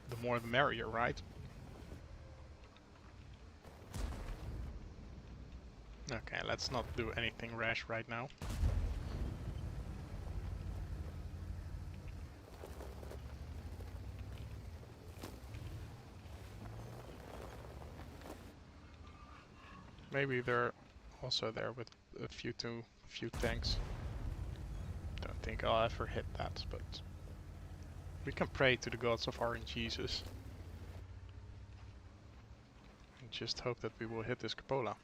the more the merrier, right? Okay, let's not do anything rash right now. Maybe they're also there with a few tanks. Don't think I'll ever hit that, but we can pray to the gods of RNGesus and just hope that we will hit this cupola.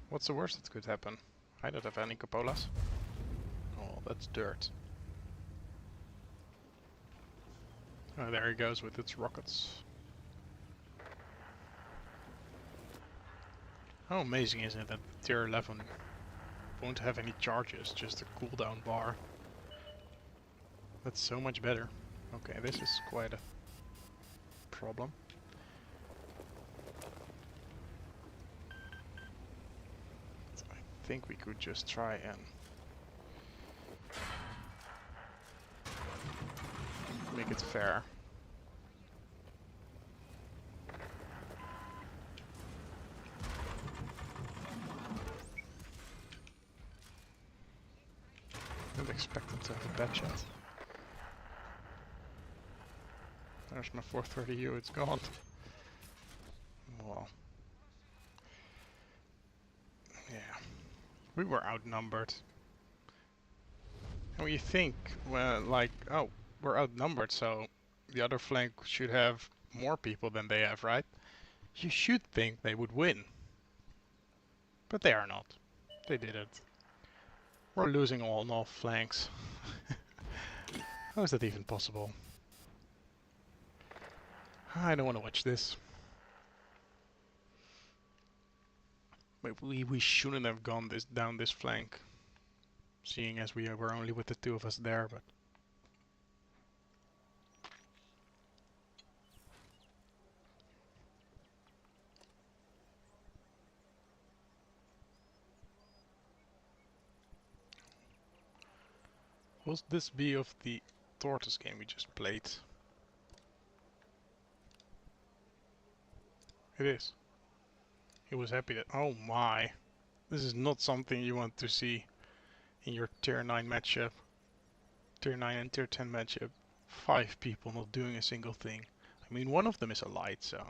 What's the worst that could happen? I don't have any cupolas. Oh, that's dirt. Oh, there he goes with its rockets. How amazing is it that tier 11 won't have any charges, just a cooldown bar. That's so much better. Okay, this is quite a problem. So I think we could just try and make it fair. Didn't expect them to have a bad shot. There's my 430U, it's gone. Well. Yeah. We were outnumbered. And when you think, well, like, oh, we're outnumbered, so the other flank should have more people than they have, right? You should think they would win. But they are not. They didn't. We're losing all north flanks. How is that even possible? I don't want to watch this. But we shouldn't have gone down this flank. Seeing as we were only with the 2 of us there, but... Will this be of the Tortoise game we just played? It is. He was happy that... Oh my! This is not something you want to see in your tier 9 matchup. Tier 9 and tier 10 matchup. 5 people not doing a single thing. I mean, one of them is a light, so...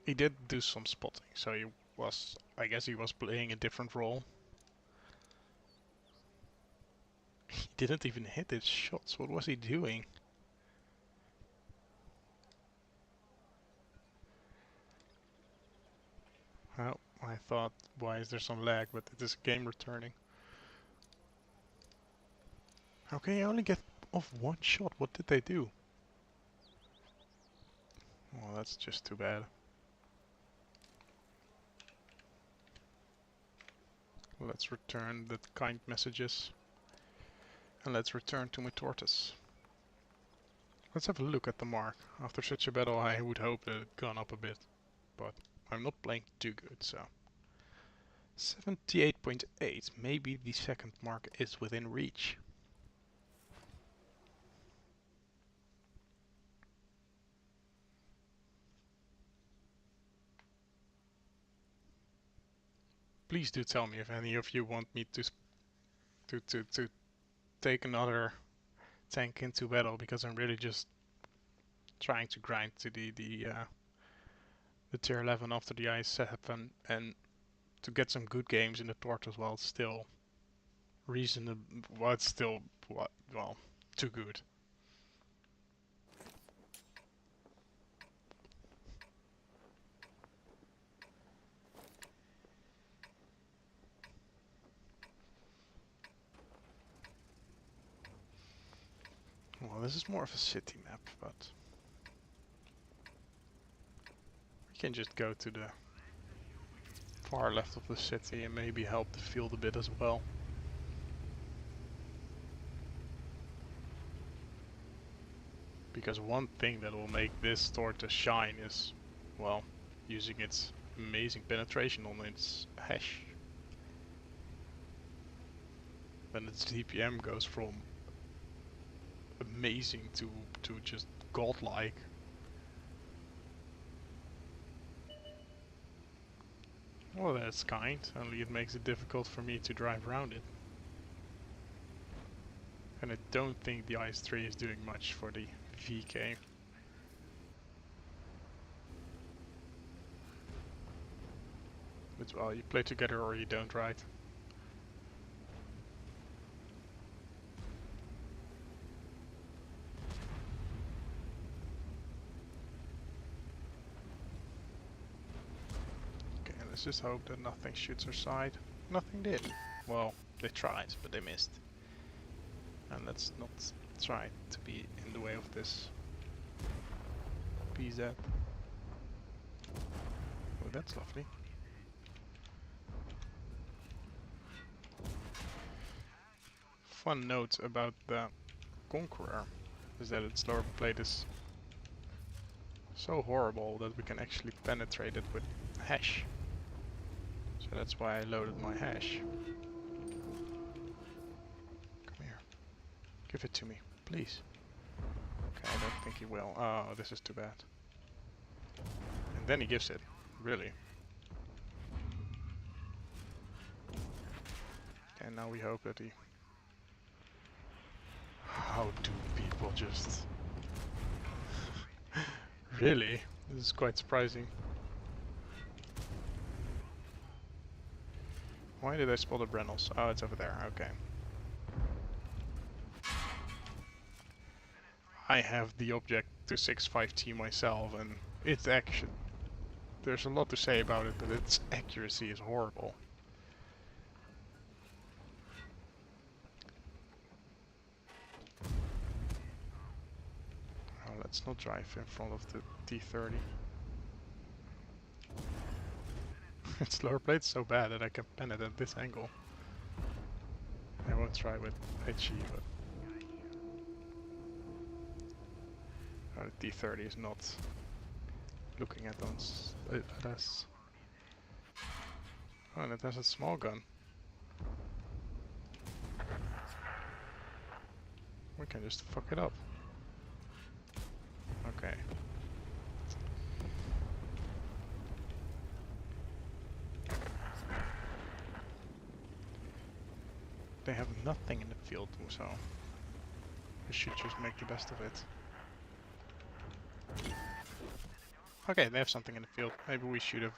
He did do some spotting, so he was, I guess he was playing a different role. He didn't even hit his shots. What was he doing? Oh, I thought, why is there some lag? But it is game returning. How can you only get off one shot? What did they do? Well, that's just too bad. Let's return the kind messages. And let's return to my Tortoise. Let's have a look at the mark. After such a battle, I would hope that it had gone up a bit. But I'm not playing too good, so... 78.8. Maybe the second mark is within reach. Please do tell me if any of you want me to take another tank into battle, because I'm really just trying to grind to the tier 11 after the i7 and to get some good games in the Tortoise while it's still reasonable. Well, it's still well too good. Well, this is more of a city map, but we can just go to the far left of the city and maybe help the field a bit as well. Because one thing that will make this Tortoise shine is, well, using its amazing penetration on its hash. Then its DPM goes from amazing to just godlike. Well, that's kind, only it makes it difficult for me to drive around it. And I don't think the IS-3 is doing much for the VK. But well, you play together or you don't, right? Okay, let's just hope that nothing shoots our side. Nothing did. Well, they tried, but they missed. And let's not try to be in the way of this PZ. Oh, that's lovely. Fun note about the Conqueror is that its lower plate is so horrible that we can actually penetrate it with hash. So that's why I loaded my hash. Come here. Give it to me, please. Okay, I don't think he will. Oh, this is too bad. And then he gives it. Really. And now we hope that he... How do people just... Really? This is quite surprising. Why did I spot the Brennels? Oh, it's over there. Okay. I have the object to 6.5T myself, and its action... There's a lot to say about it, but its accuracy is horrible. Oh, let's not drive in front of the T30. Its lower plate's so bad that I can pen it at this angle. I won't try with HE, but... Oh, the T30 is not looking at us. Oh, and it has a small gun. We can just fuck it up. Okay. They have nothing in the field, so we should just make the best of it. Okay, they have something in the field. Maybe we should have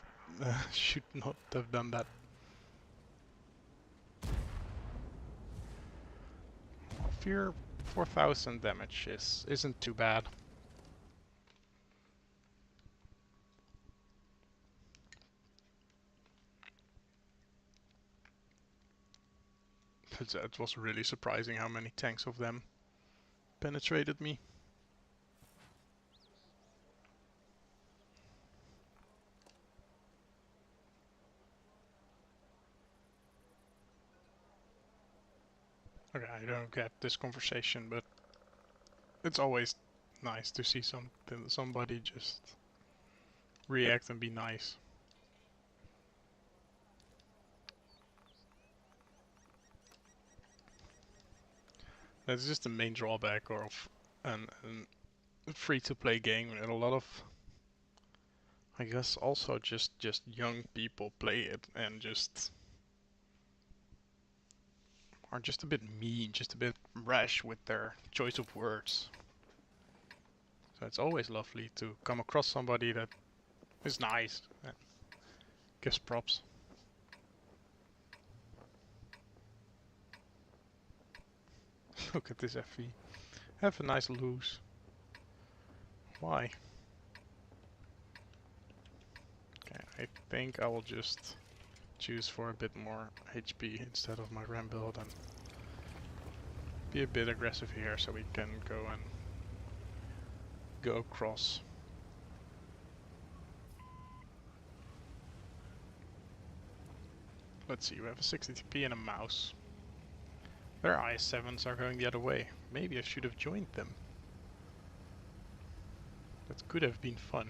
should not have done that. Fear 4,000 damage isn't too bad. It was really surprising how many tanks of them penetrated me. Okay, I don't get this conversation, but it's always nice to see somebody just react and be nice. That's just the main drawback of an free-to-play game, and a lot of, I guess, also just young people play it and just are just a bit mean, just a bit rash with their choice of words. So it's always lovely to come across somebody that is nice and gives props. Look at this FV. Have a nice lose. Why? Okay, I think I will just choose for a bit more HP instead of my ram build and be a bit aggressive here so we can go across. Let's see, we have a 60 TP and a mouse. Their I7s are going the other way. Maybe I should have joined them. That could have been fun.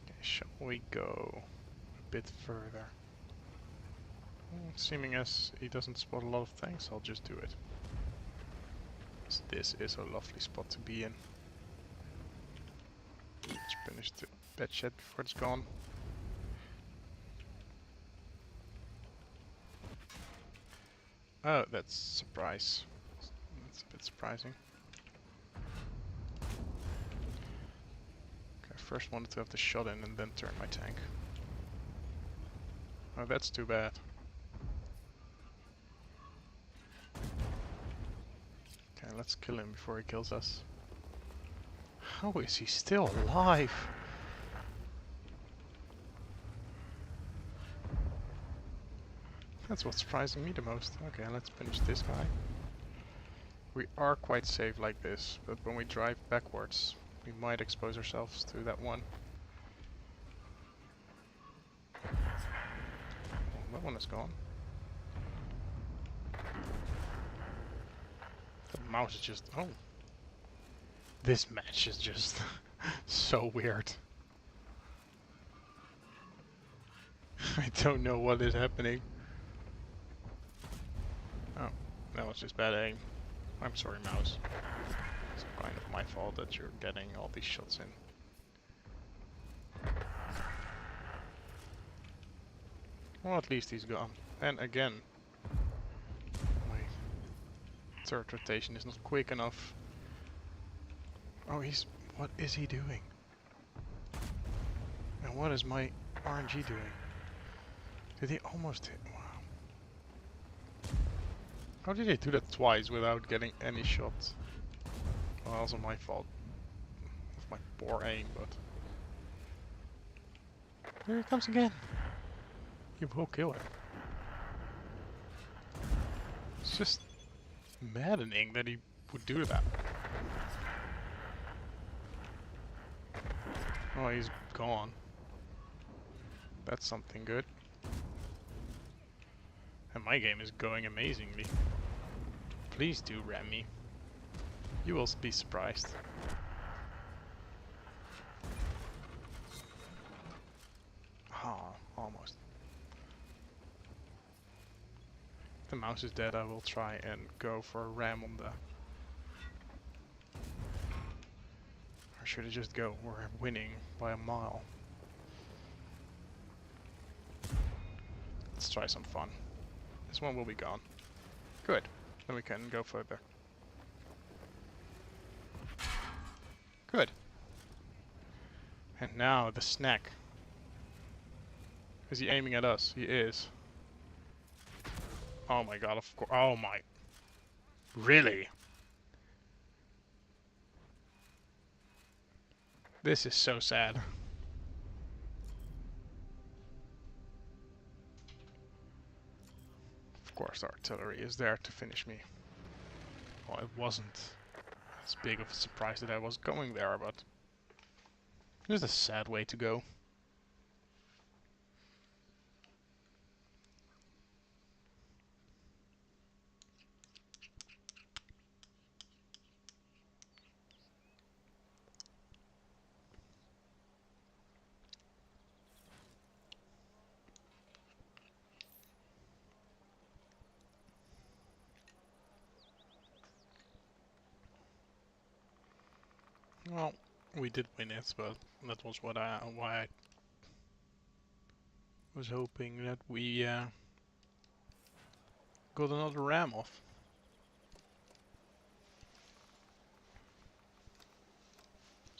Okay, shall we go a bit further? Seeming as he doesn't spot a lot of tanks, I'll just do it. This is a lovely spot to be in. Let's finish the bed shed before it's gone. Oh, that's a surprise. That's a bit surprising. Okay, first wanted to have the shot in and then turn my tank. Oh, that's too bad. Okay, let's kill him before he kills us. How is he still alive? That's what's surprising me the most. Okay, let's finish this guy. We are quite safe like this, but when we drive backwards, we might expose ourselves to that one. Oh, that one is gone. The mouse is just... oh. This match is just so weird. I don't know what is happening. Oh, that was just bad aim. I'm sorry, mouse. It's kind of my fault that you're getting all these shots in. Well, at least he's gone. And again, my third rotation is not quick enough. Oh, what is he doing? And what is my RNG doing? Did he almost hit? Wow. How did he do that twice without getting any shots? Well, also my fault. With my poor aim, but... here he comes again! You will kill him. It's just maddening that he would do that. Oh, he's gone. That's something good. And my game is going amazingly. Please do ram me. You will be surprised. Ah, almost. If the mouse is dead, I will try and go for a ram on the... or should I just go? We're winning by a mile. Let's try some fun. This one will be gone. Good. Then we can go further. Good. And now the snack. Is he aiming at us? He is. Oh my god, of course. Oh my. Really? This is so sad. Of course, the artillery is there to finish me. Well, it wasn't as big of a surprise that I was going there, but it was a sad way to go. Well, we did win it, but that was why I was hoping that we got another ram off.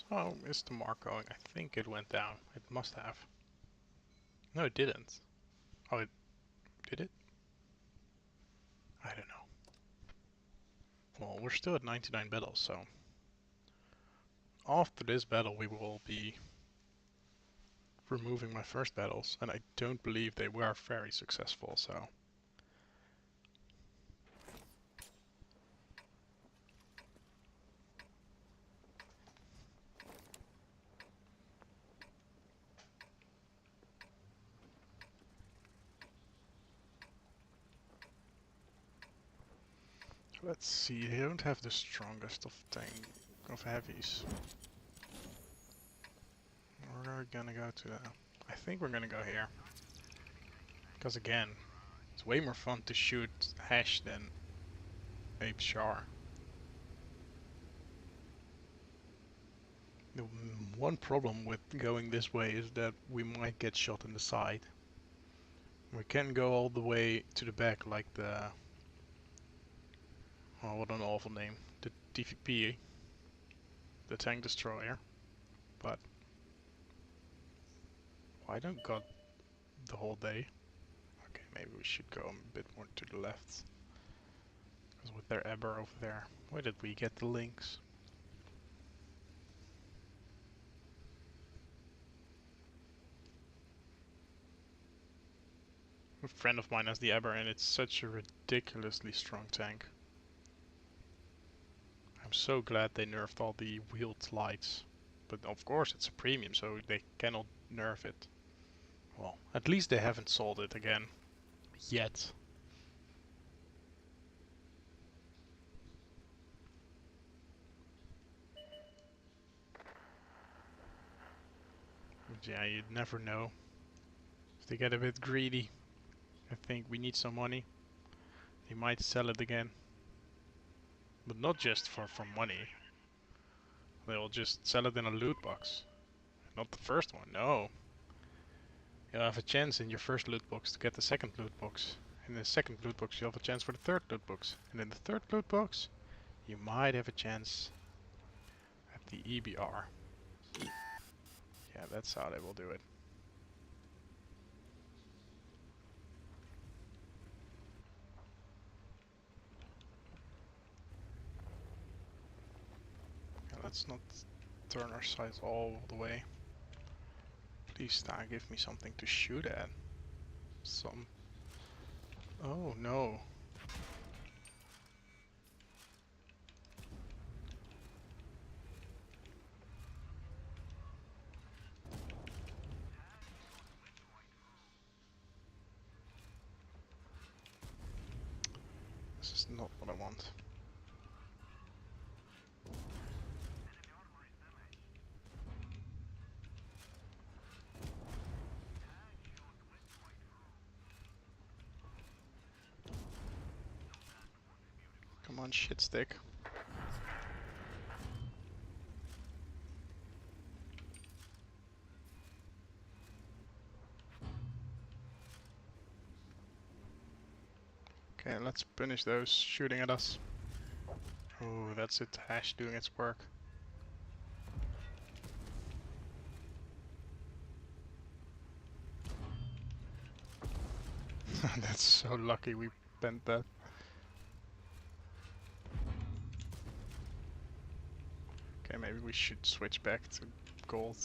So, is the mark going? I think it went down. It must have. No, it didn't. Oh, it did it? I don't know. Well, we're still at 99 battles, so after this battle we will be removing my first battles, and I don't believe they were very successful, so... Let's see, they don't have the strongest of heavies. We're gonna go to I think we're gonna go here. Because again, it's way more fun to shoot Hash than Ape Char. The one problem with going this way is that we might get shot in the side. We can go all the way to the back like the... Oh, what an awful name. The TVP, the tank destroyer. But I don't got the whole day. Okay, maybe we should go a bit more to the left. Because with their Eber over there, where did we get the links? A friend of mine has the Eber and it's such a ridiculously strong tank. I'm so glad they nerfed all the wheeled lights. But of course it's a premium, so they cannot nerf it. Well, at least they haven't sold it again. Yet. But yeah, you'd never know. If they get a bit greedy, I think we need some money. They might sell it again. But not just for money. They'll just sell it in a loot box. Not the first one, no. You'll have a chance in your first loot box to get the second loot box. In the second loot box you'll have a chance for the third loot box. And in the third loot box you might have a chance at the EBR. Yeah, that's how they will do it. Yeah, let's not turn our sights all the way. Please give me something to shoot at. Some... Oh no. This is not what I want. Come on, shit stick. Okay, let's punish those shooting at us. Oh, that's it. Hash doing its work. That's so lucky we bent that. Okay, maybe we should switch back to gold.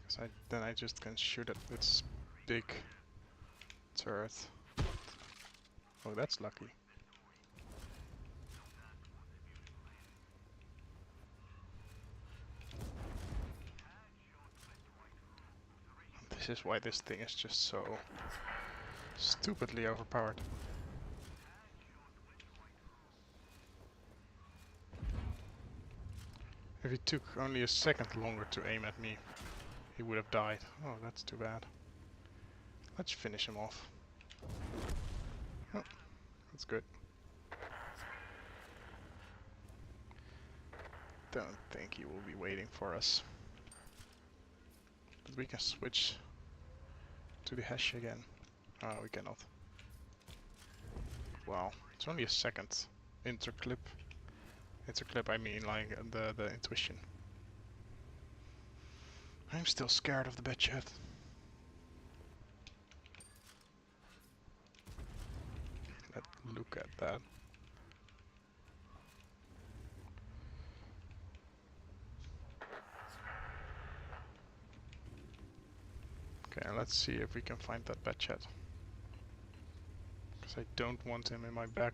Because then I just can shoot at this big turret. Oh, that's lucky. This is why this thing is just so stupidly overpowered. If he took only a second longer to aim at me, he would have died. Oh, that's too bad. Let's finish him off. Oh, that's good. Don't think he will be waiting for us. But we can switch to the hash again. Oh, we cannot. Wow, it's only a second. Interclip. Interclip, I mean like the intuition. I'm still scared of the bed chat. Let's look at that. Okay, let's see if we can find that bed chat. Because I don't want him in my back.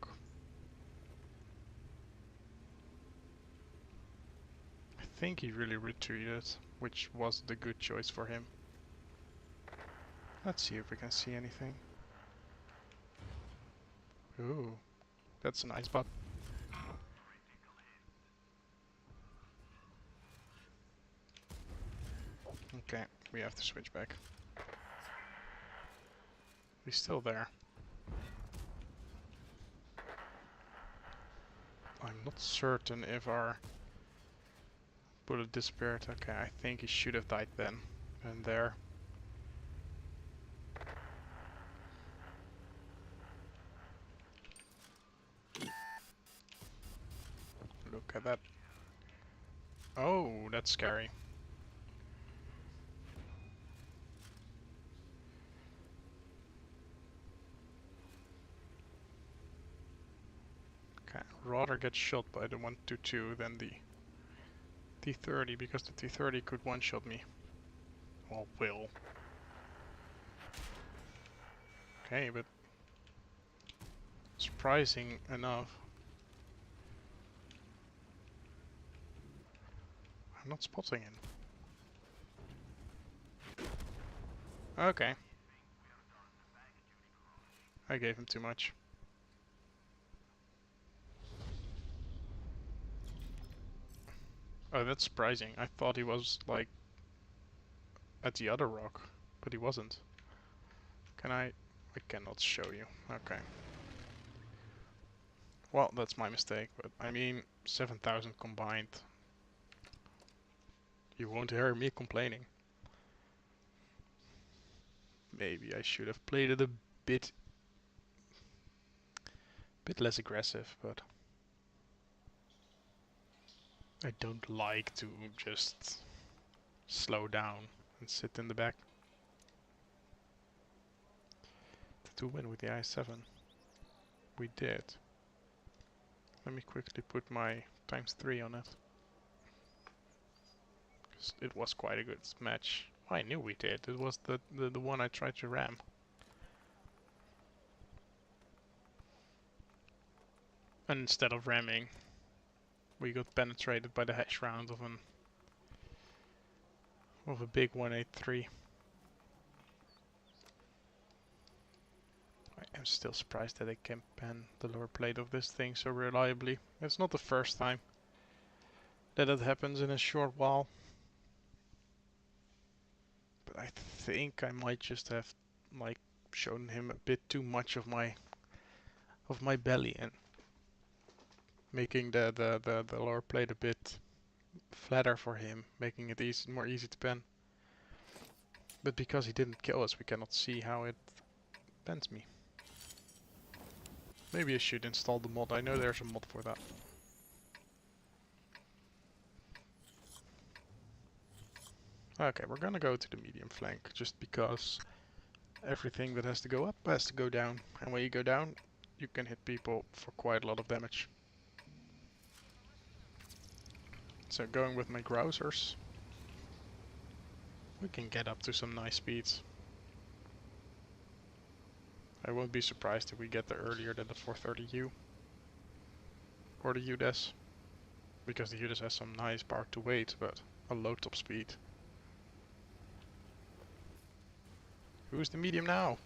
I think he really retreated, which was the good choice for him. Let's see if we can see anything. Ooh, that's a nice bot. Okay, we have to switch back. He's still there. I'm not certain if our bullet disappeared. Okay, I think he should have died then. And there. Look at that. Oh, that's scary. Okay, rather get shot by the 122 than the T-30, because the T-30 could one-shot me. Well, will. Okay, but surprising enough, I'm not spotting him. Okay. I gave him too much. Oh, that's surprising. I thought he was, like, at the other rock, but he wasn't. Can I cannot show you. Okay. Well, that's my mistake, but I mean, 7,000 combined. You won't hear me complaining. Maybe I should have played it a bit less aggressive, but I don't like to just slow down and sit in the back. To win with the i7. We did. Let me quickly put my ×3 on it. Because it was quite a good match. Oh, I knew we did. It was the one I tried to ram. And instead of ramming, we got penetrated by the hash round of a big 183. I am still surprised that they can pen the lower plate of this thing so reliably. It's not the first time that it happens in a short while. But I think I might just have like shown him a bit too much of my belly and making the lower plate a bit flatter for him, making it more easy to pen. But because he didn't kill us, we cannot see how it pens me. Maybe I should install the mod. I know there's a mod for that. Okay, we're gonna go to the medium flank just because everything that has to go up has to go down. And when you go down, you can hit people for quite a lot of damage. So going with my grousers, we can get up to some nice speeds. I won't be surprised if we get there earlier than the 430U. Or the UDES. Because the UDES has some nice power to weight, but a low top speed. Who's the medium now?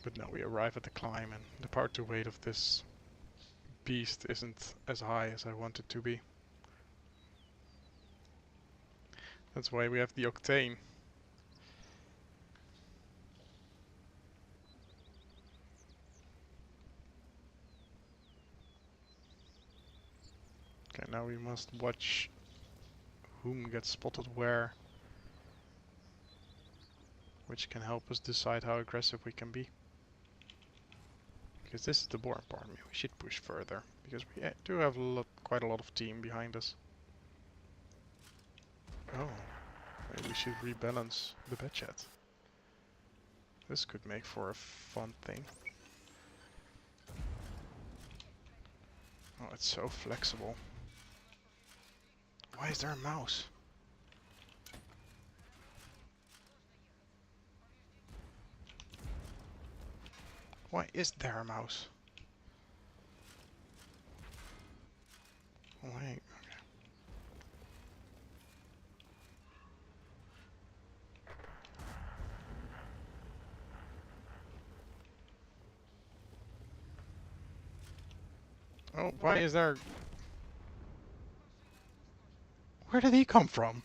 But now we arrive at the climb and the power to weight of this beast isn't as high as I want it to be. That's why we have the octane. Okay, now we must watch whom gets spotted where, which can help us decide how aggressive we can be. Because this is the boring part. We should push further, because we do have quite a lot of team behind us. Oh, maybe we should rebalance the bed chat. This could make for a fun thing. Oh, it's so flexible. Why is there a mouse? Why is there a mouse? Wait. Oh, why is there... Where did he come from?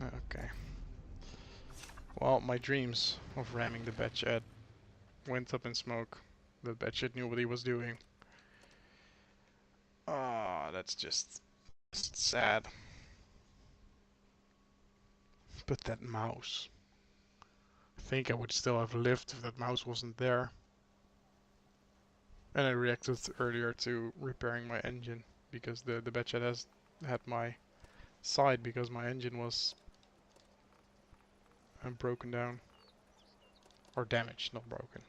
Okay. Well, my dreams of ramming the Batched went up in smoke. The Batched knew what he was doing. Ah, that's just sad. But that mouse. I think I would still have lived if that mouse wasn't there. And I reacted earlier to repairing my engine because the Batched has had my side because my engine was broken down. Or damaged, not broken.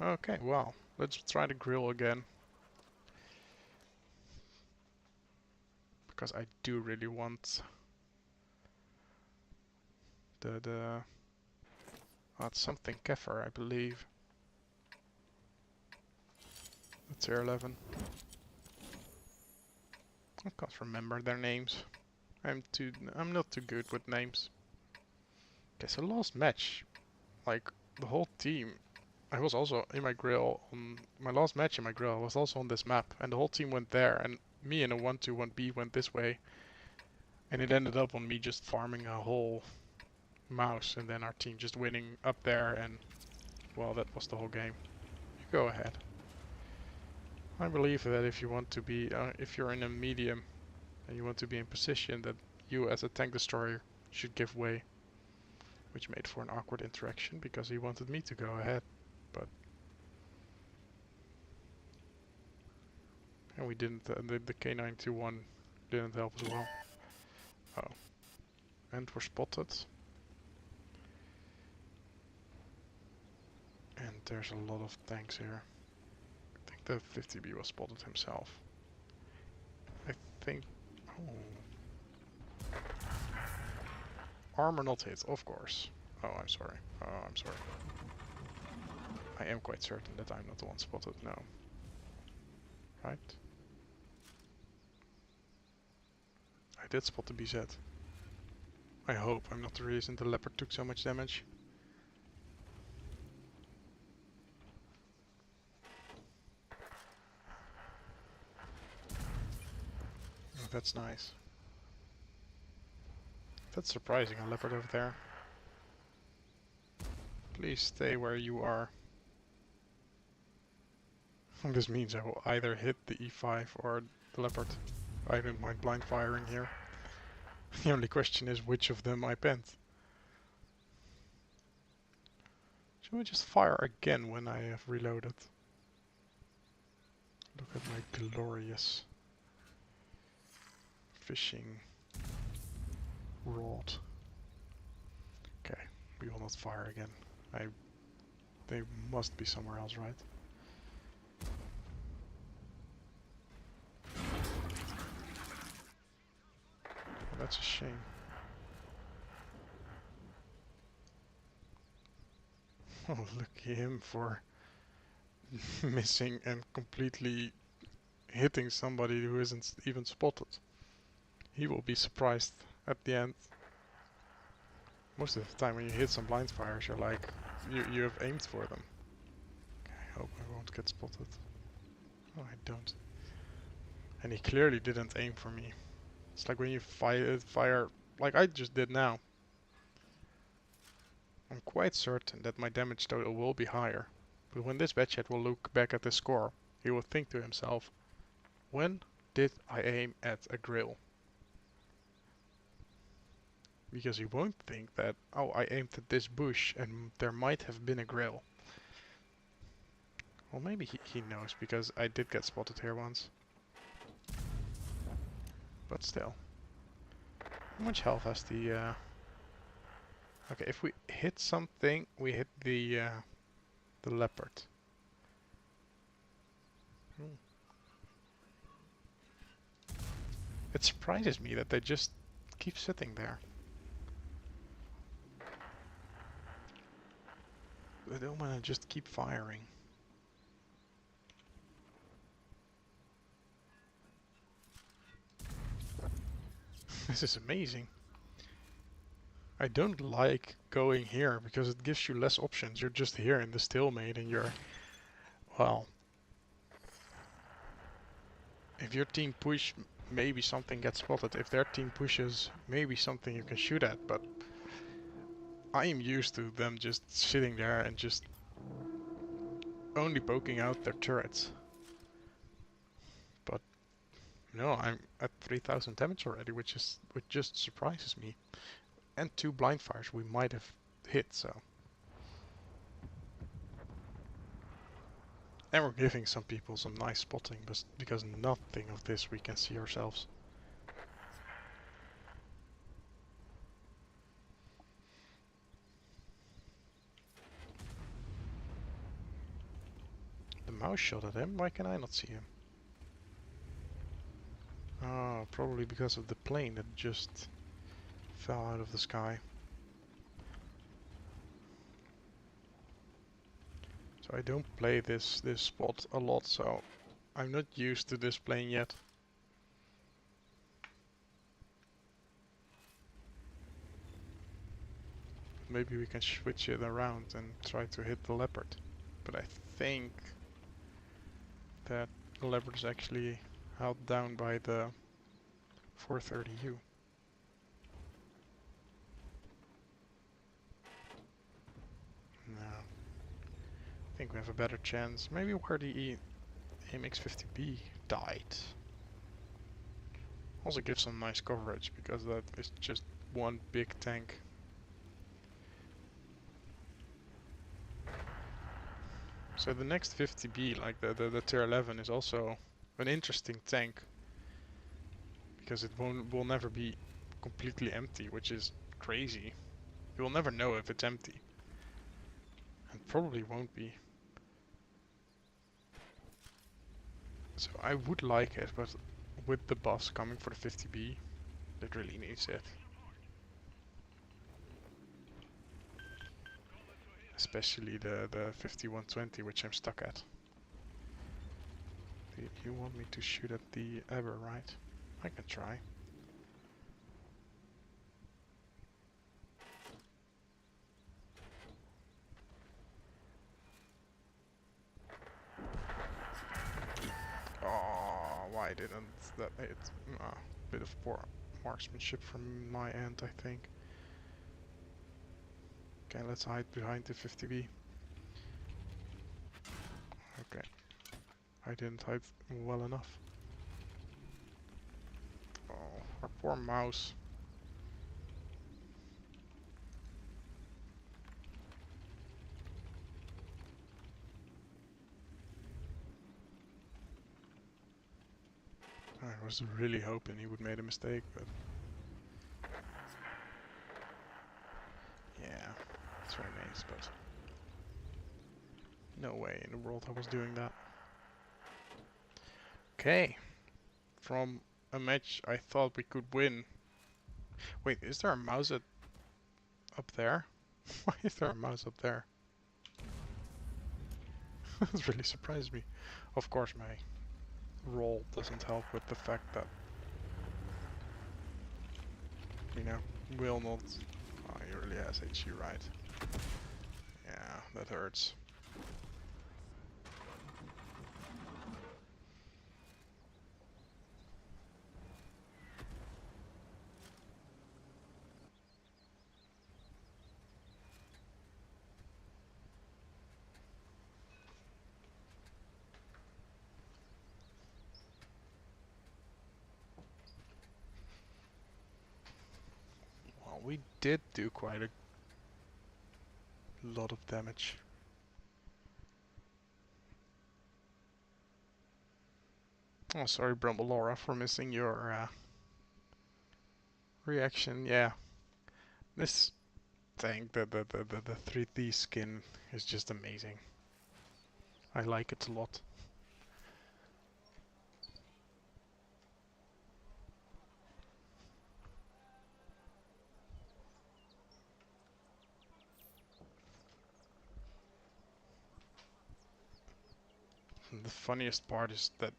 Okay, well, let's try the grill again. Because I do really want the it's something Kefir, I believe. The tier 11. I can't remember their names. I'm not too good with names. Okay, so last match, like the whole team, I was also in my grill on my last match in my grill. I was also on this map, and the whole team went there, and me and a 1-2-1B went this way, and it ended up on me just farming a whole mouse, and then our team just winning up there, and well, that was the whole game. You go ahead. I believe that if you want to be, if you're in a medium and you want to be in position, that you as a tank destroyer should give way. Which made for an awkward interaction because he wanted me to go ahead, but... And we didn't, the K921 didn't help as well. Oh. And we're spotted. And there's a lot of tanks here. I think the 50B was spotted himself. I think... Oh. Armor not hit, of course. Oh, I'm sorry. Oh, I'm sorry. I am quite certain that I'm not the one spotted, no. Right? I did spot the BZ. I hope I'm not the reason the leopard took so much damage. Oh, that's nice. That's surprising, a leopard over there. Please stay where you are. This means I will either hit the E5 or the leopard. I don't mind blind firing here. The only question is which of them I pent. Should we just fire again when I have reloaded? Look at my glorious fishing rod. Okay, we will not fire again. They must be somewhere else, right? Well, that's a shame. Oh, look at him for missing and completely hitting somebody who isn't even spotted. He will be surprised at the end. Most of the time when you hit some blind fires, you're like, you have aimed for them. Okay, I hope I won't get spotted. Oh, I don't. And he clearly didn't aim for me. It's like when you fire like I just did now. I'm quite certain that my damage total will be higher. But when this batchat will look back at the score, he will think to himself, when did I aim at a grill? Because he won't think that, oh, I aimed at this bush and there might have been a grill. Well, maybe he knows, because I did get spotted here once. But still. How much health has the... Okay, if we hit something, we hit the leopard. It surprises me that they just keep sitting there. They don't want to just keep firing. This is amazing. I don't like going here because it gives you less options. You're just here in the stalemate and you're... Well... If your team push, maybe something gets spotted. If their team pushes, maybe something you can shoot at, but... I am used to them just sitting there and just... only poking out their turrets. But... No, I'm at 3000 damage already, which just surprises me. And 2 blind fires we might have hit, so... And we're giving some people some nice spotting, but because nothing of this we can see ourselves. The mouse shot at him, why can I not see him? Oh, probably because of the plane that just fell out of the sky. So I don't play this spot a lot, so I'm not used to this plane yet. Maybe we can switch it around and try to hit the leopard. But I think that the leopard is actually held down by the 430U. No. I think we have a better chance. Maybe where the AMX-50B died. Also gives some nice coverage because that is just one big tank. So the next 50B, like the tier 11, is also an interesting tank. Because it will never be completely empty, which is crazy. You will never know if it's empty. And probably won't be. So I would like it, but with the boss coming for the 50B, it really needs it. Especially the 5120, which I'm stuck at. You want me to shoot at the Eber, right? I can try. Oh, why didn't that hit? Bit of poor marksmanship from my end, I think. Okay, let's hide behind the 50B. Okay. I didn't hide well enough. Oh, our poor mouse. I was really hoping he would make a mistake, but yeah, that's what I mean, but no way in the world I was doing that. Okay, from a match I thought we could win. Wait, is there a mouse up there? Why is there a mouse up there? That really surprised me. Of course, my roll doesn't help with the fact that, you know, will not. Oh, he really has HE, right? Yeah, that hurts. Well, we did do quite a lot of damage. Oh, sorry, Brumbelora, for missing your reaction. Yeah, this thing, the 3D skin is just amazing. I like it a lot. And the funniest part is that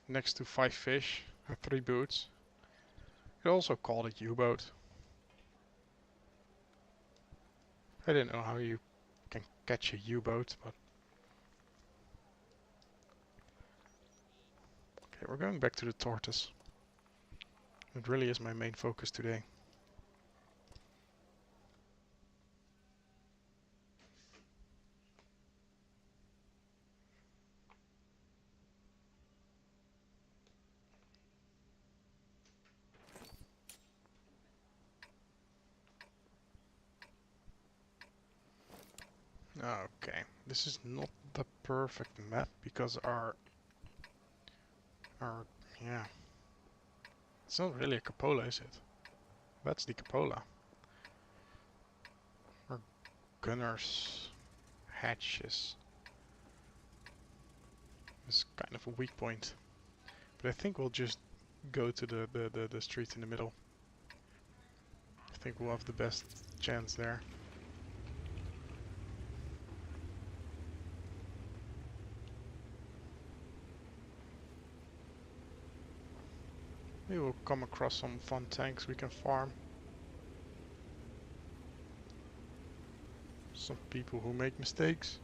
next to 5 fish and 3 boots, it also called a U-boat. I didn't know how you can catch a U-boat, but... Okay, we're going back to the Tortoise. It really is my main focus today. Okay, this is not the perfect map because yeah, it's not really a cupola, is it? That's the cupola. Our gunner's hatches is kind of a weak point, but I think we'll just go to the street in the middle. I think we'll have the best chance there. Maybe we'll come across some fun tanks we can farm. Some people who make mistakes.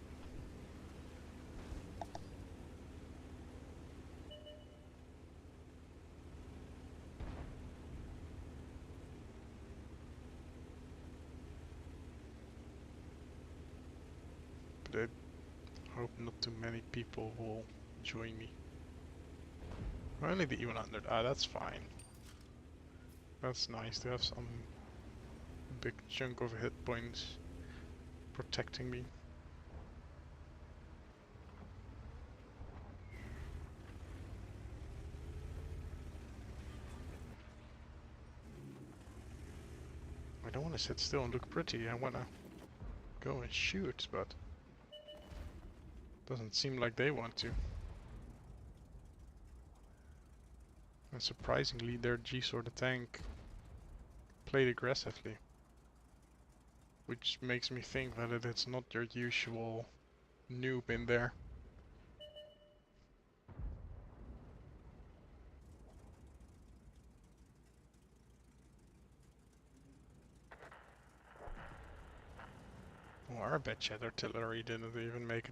But I hope not too many people will join me. Only the E100. Ah, that's fine. That's nice to have some big chunk of hit points protecting me. I don't want to sit still and look pretty. I want to go and shoot, but doesn't seem like they want to. And surprisingly, their G-Sword tank played aggressively, which makes me think that it's not your usual noob in there. Well, our Batchat artillery didn't even make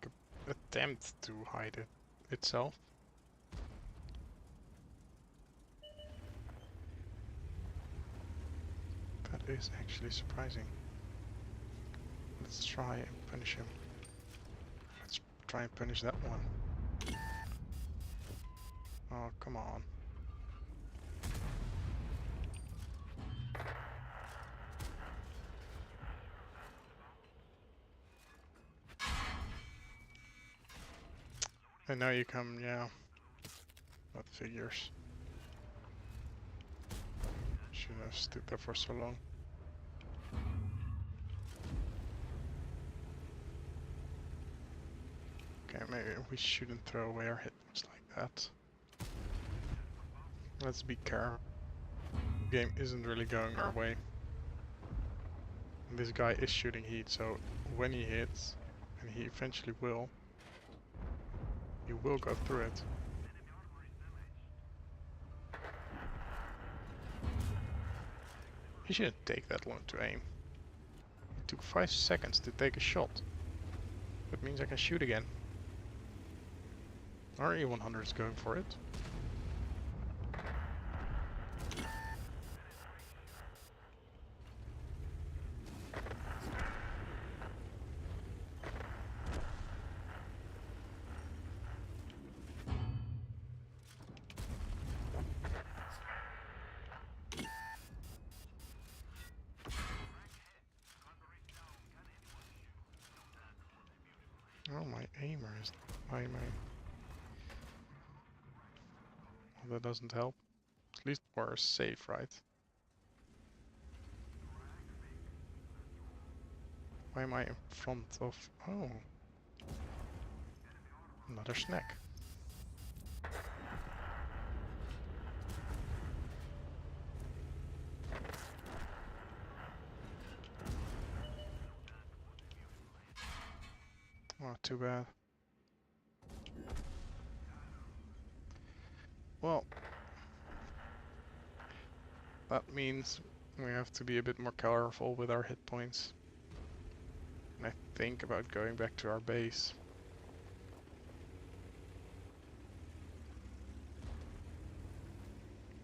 a attempt to hide it itself. That is actually surprising. Let's try and punish him. Let's try and punish that one. Oh, come on. And now you come, yeah. That figures. Should have stood there for so long. Okay, maybe we shouldn't throw away our hit points like that. Let's be careful. The game isn't really going our way. And this guy is shooting heat, so when he hits, and he eventually will, you will go through it. He shouldn't take that long to aim. It took 5 seconds to take a shot. That means I can shoot again. Our E100 is going for it. Oh, my aimer is... my... Well, that doesn't help. At least we're safe, right? Why am I in front of... Oh. Another snack. Oh, too bad. Well, that means we have to be a bit more careful with our hit points. And I think about going back to our base.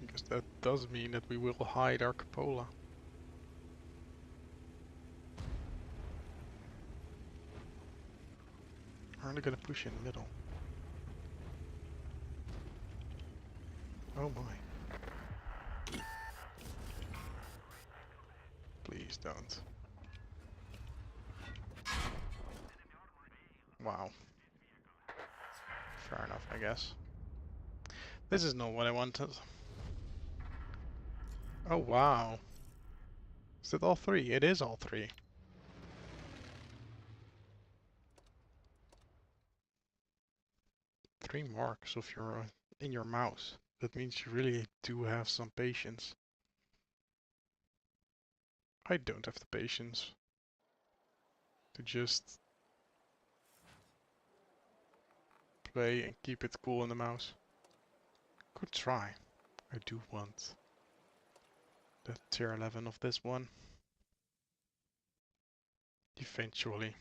Because that does mean that we will hide our cupola. We're only gonna push in the middle. Oh my. Please don't. Wow. Fair enough, I guess. This is not what I wanted. Oh wow. Is it all three? It is all three. Three marks of your in your mouse. That means you really do have some patience. I don't have the patience to just play and keep it cool in the mouse. Good try. I do want the tier 11 of this one. Eventually.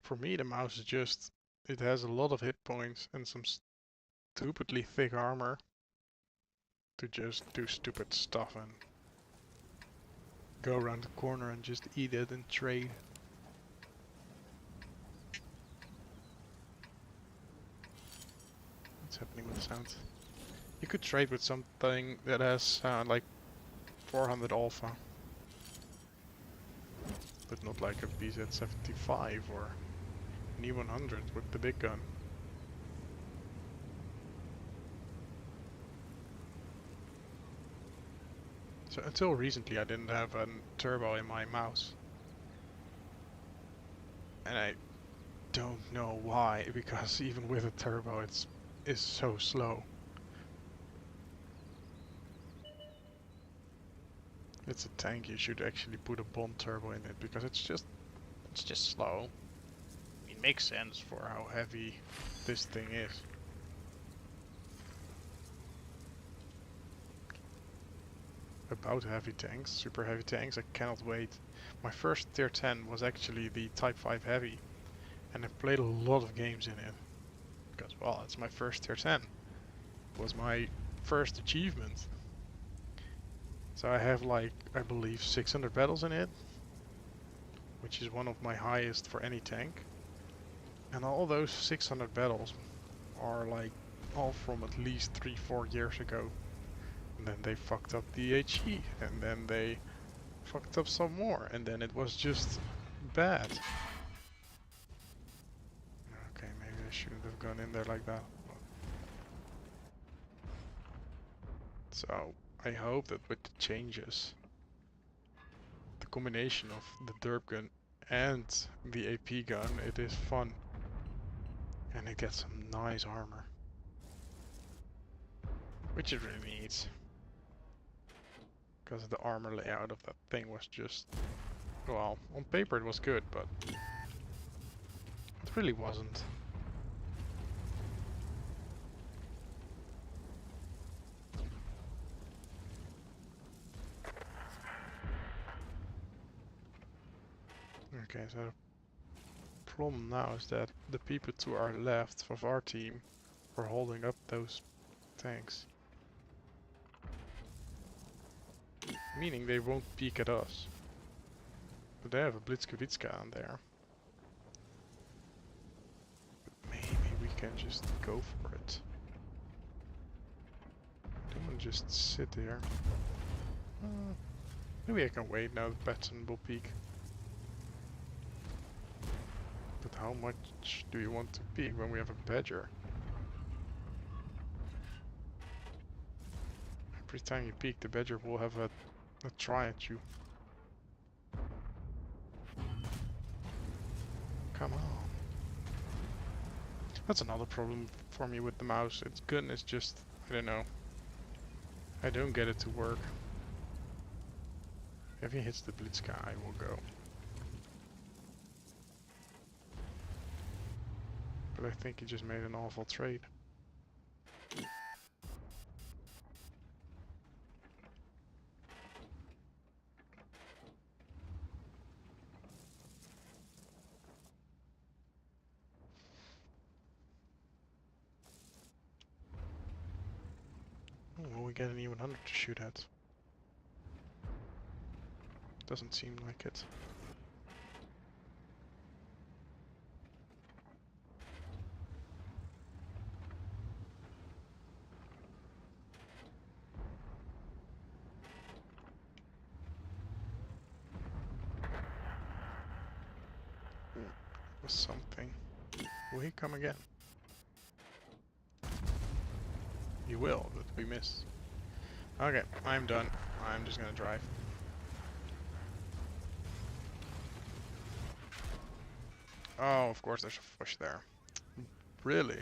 For me, the mouse is just, it has a lot of hit points and some stupidly thick armor to just do stupid stuff and go around the corner and just eat it and trade. What's happening with the sound? You could trade with something that has like 400 alpha. But not like a BZ-75 or an E100 with the big gun. So until recently I didn't have a turbo in my mouse. And I don't know why, because even with a turbo it's so slow. It's a tank, you should actually put a Bond turbo in it, because it's just slow. It makes sense for how heavy this thing is. About heavy tanks, super heavy tanks, I cannot wait. My first tier 10 was actually the Type 5 Heavy, and I played a lot of games in it. Because, well, it's my first tier 10. It was my first achievement. So I have like, I believe 600 battles in it. which is one of my highest for any tank. And all those 600 battles are like all from at least 3-4 years ago. And then they fucked up the HE, and then they fucked up some more, and then it was just bad. Okay, maybe I shouldn't have gone in there like that. So I hope that with the changes, the combination of the derp gun and the AP gun, it is fun. And it gets some nice armor. Which it really needs. Because the armor layout of that thing was just... Well, on paper it was good, but... It really wasn't. Okay, so the problem now is that the people to our left of our team are holding up those tanks. Meaning they won't peek at us. But they have a Blitzkowitska on there. But maybe we can just go for it. Don't just sit there. Maybe I can wait now that Batson will peek. But how much do you want to peek when we have a Badger? Every time you peek, the Badger will have a try at you. Come on. That's another problem for me with the mouse. Its gun is just, I don't know. I don't get it to work. If he hits the Blitzka, I will go. But I think he just made an awful trade. Oh, will we get an even 100 to shoot at? Doesn't seem like it. Was something. Will he come again? He will, but we missed. Okay, I'm done. I'm just gonna drive. Oh, of course there's a fish there. Really?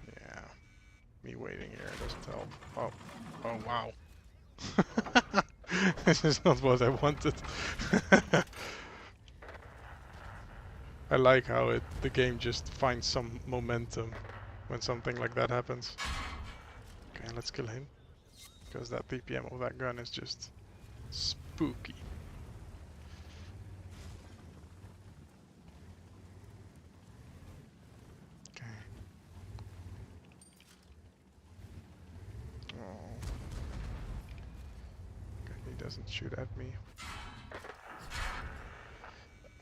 Yeah. Me waiting here doesn't help. Oh. Oh, wow. This is not what I wanted. I like how the game just finds some momentum when something like that happens. Okay, let's kill him. Because that PPM of that gun is just spooky. Okay. Oh. Okay, he doesn't shoot at me.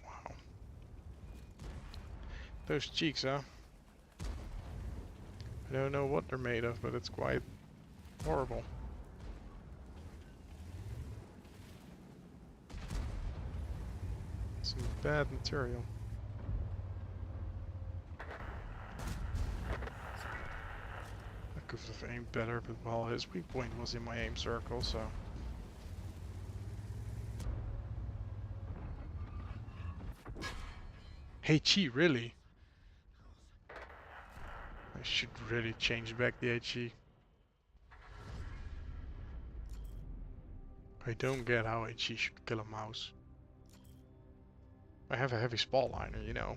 Wow. Those cheeks, huh? I don't know what they're made of, but it's quite horrible. Some bad material. I could have aimed better, but well, his weak point was in my aim circle, so... Hey, Chi, really? I should really change back the HE. I don't get how HE should kill a mouse. I have a heavy spall liner, you know.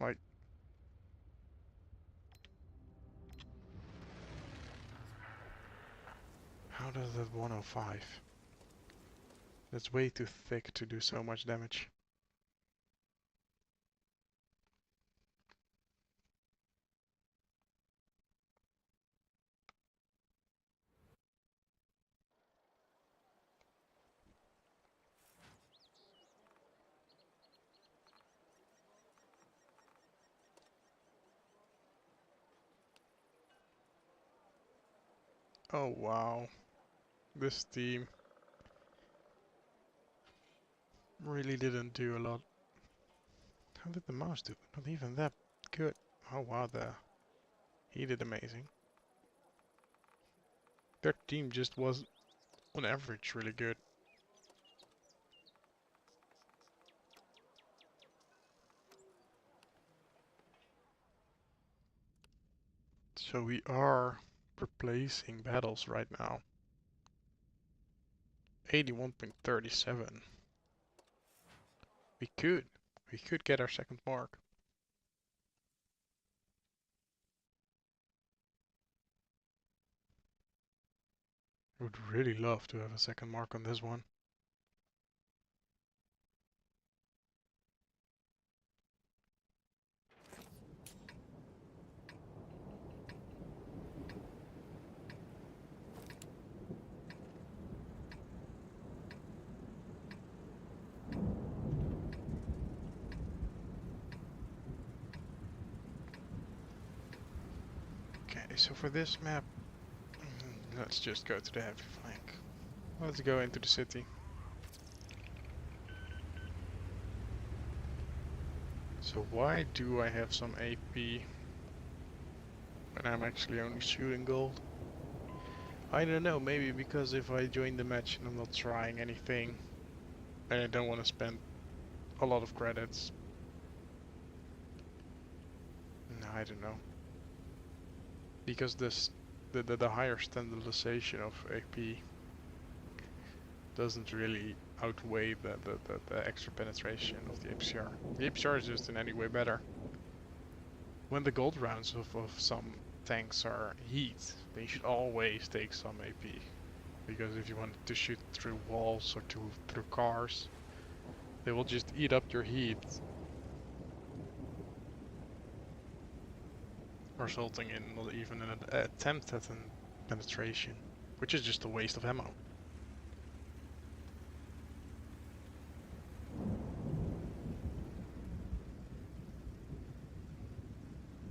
Like... How does that 105? That's way too thick to do so much damage. Oh wow. This team really didn't do a lot. How did the mouse do? Not even that good. Oh wow, he did amazing. Their team just was on average really good. So we are replacing battles right now. 81.37. We could get our second mark. I would really love to have a second mark on this one. Okay, so for this map, let's just go to the heavy flank. Let's go into the city. So why do I have some AP when I'm actually only shooting gold? I don't know, maybe because if I join the match and I'm not trying anything, and I don't want to spend a lot of credits. No, I don't know. Because the higher standardization of AP doesn't really outweigh the extra penetration of the APCR. The APCR is just in any way better. When the gold rounds of some tanks are heat, then you should always take some AP. Because if you want to shoot through walls or through cars, they will just eat up your heat, resulting in not even an attempt at an penetration, which is just a waste of ammo.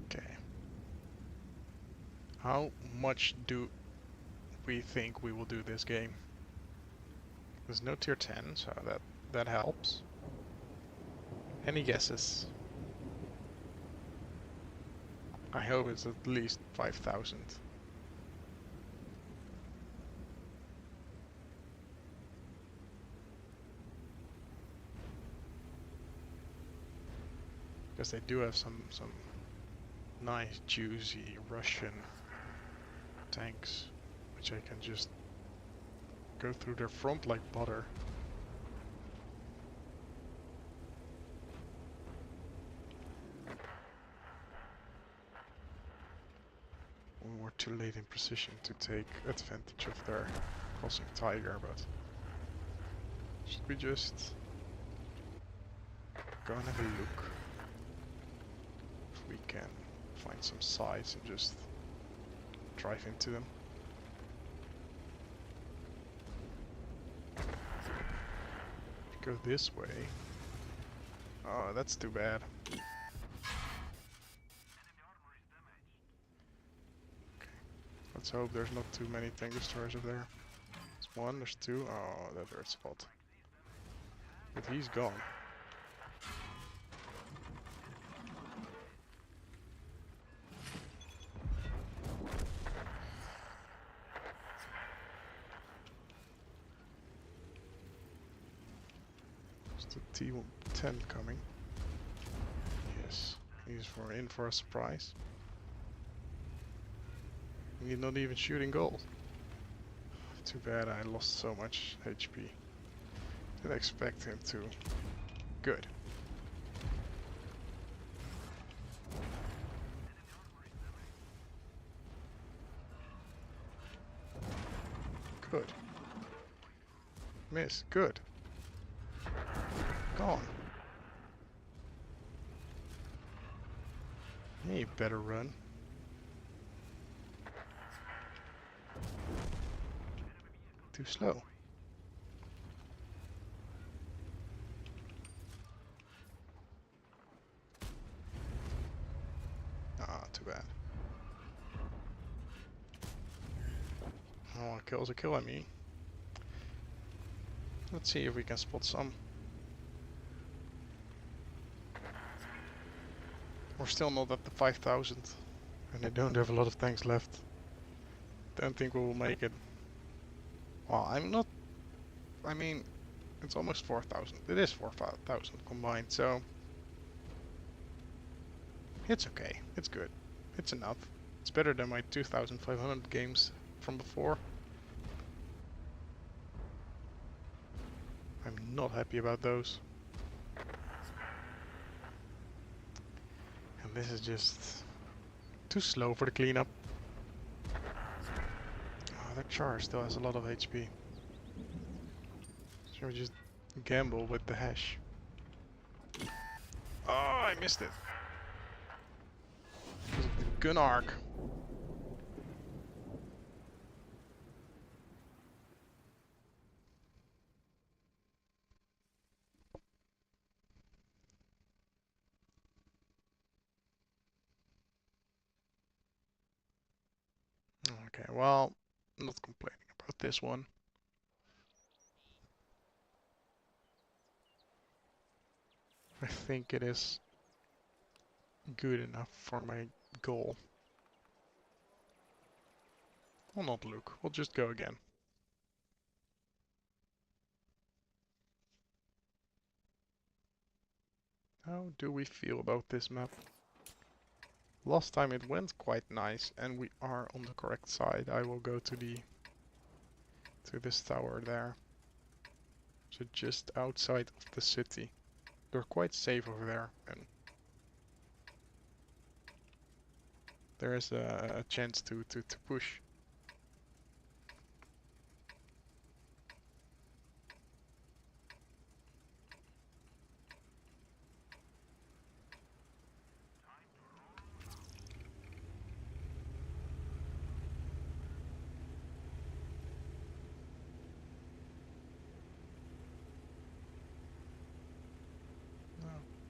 Okay. How much do we think we will do this game? There's no tier 10, so that helps. Any guesses? I hope it's at least 5,000. Because they do have some nice juicy Russian tanks, which I can just go through their front like butter. We were too late in precision to take advantage of their crossing tiger, but should we just go and have a look if we can find some sides and just drive into them? Go this way. Oh, that's too bad. Let's hope there's not too many tank destroyers up there. There's one, there's two. Oh, that hurt spot. But he's gone. Is the T10 coming? Yes, he's in for a surprise. He's not even shooting gold. Too bad I lost so much HP. Didn't expect him to. Good. Good. Miss. Good. Gone. Yeah, you better run. Too slow. Ah, too bad. to kill, I mean. Let's see if we can spot some. We're still not at the 5,000. And I don't have a lot of tanks left. Don't think we will make it. Well, I'm not... I mean, it's almost 4,000. It is 4,000 combined, so... It's okay. It's good. It's enough. It's better than my 2,500 games from before. I'm not happy about those. And this is just too slow for the cleanup. Oh, that char still has a lot of HP. Should we just gamble with the hash? Oh, I missed it. Because of the gun arc. Okay, well, I'm not complaining about this one. I think it is good enough for my goal. We'll not look, we'll just go again. How do we feel about this map? Last time it went quite nice and we are on the correct side. I will go to this tower there. So just outside of the city. They're quite safe over there and there is a chance to push.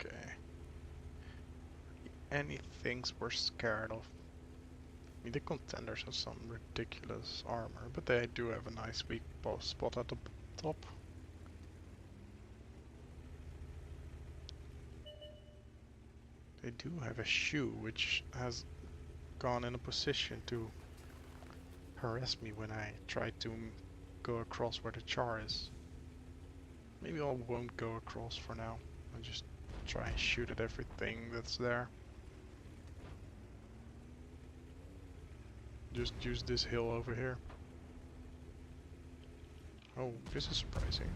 Okay. Any things we're scared of? I mean, the contenders have some ridiculous armor, but they do have a nice weak spot at the top. They do have a shoe which has gone in a position to harass me when I try to go across where the char is. Maybe I won't go across for now. I'll just try and shoot at everything that's there. Just use this hill over here. Oh, this is surprising.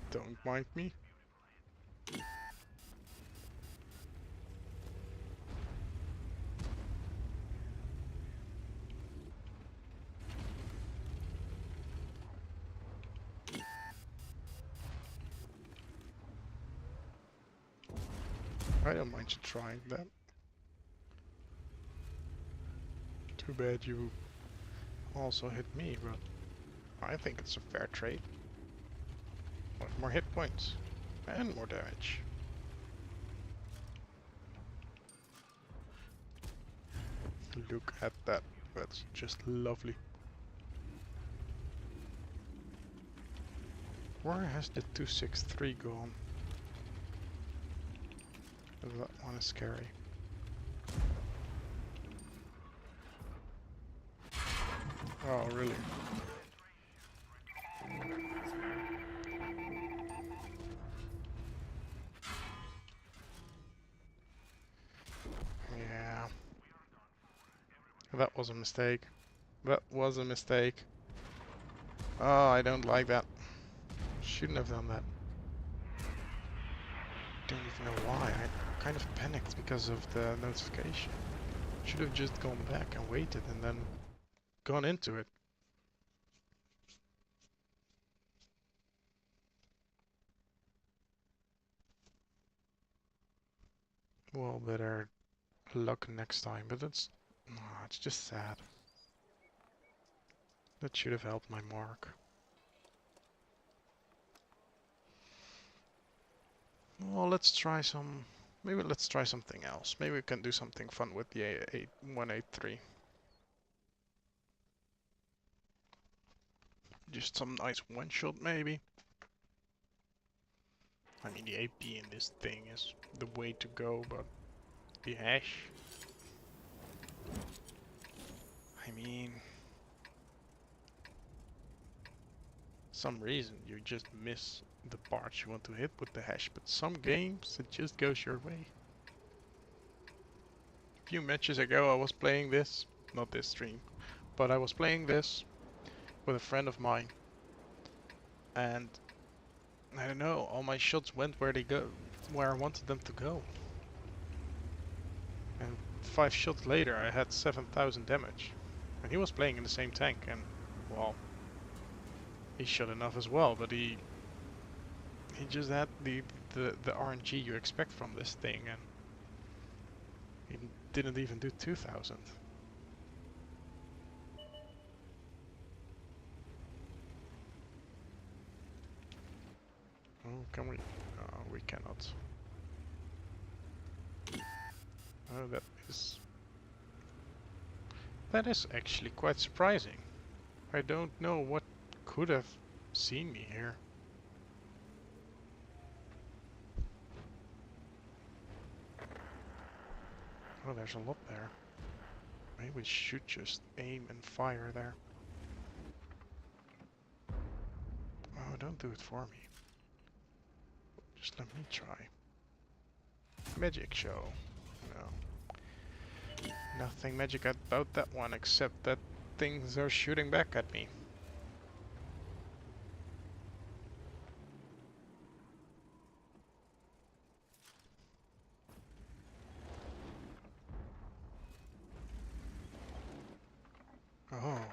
Don't mind me. I don't mind you trying that. Too bad you also hit me, but I think it's a fair trade. More hit points and more damage. Look at that. That's just lovely. Where has the 263 gone? That one is scary. Oh, really? Yeah. That was a mistake. That was a mistake. Oh, I don't like that. Shouldn't have done that. Don't even know why. I kind of panicked because of the notification. Should have just gone back and waited and then gone into it. Well, better luck next time, but it's just sad. That should have helped my mark. Well, let's try some. Maybe let's try something else. Maybe we can do something fun with the 183. Just some nice one shot maybe. I mean, the AP in this thing is the way to go, but the hash. I mean, some reason you just miss the parts you want to hit with the hash, but some games it just goes your way. A few matches ago I was playing this, not this stream, but I was playing this with a friend of mine, and I don't know, all my shots went where they go, where I wanted them to go. And 5 shots later I had 7,000 damage. And he was playing in the same tank, and well, he shot enough as well, but he just had the RNG you expect from this thing, and he didn't even do 2,000. Oh, can we? We cannot. Oh, that is actually quite surprising. I don't know what could have seen me here. Oh, there's a lot there. Maybe we should just aim and fire there. Oh, don't do it for me. Just let me try. Magic show. No. Nothing magic about that one except that things are shooting back at me. Oh.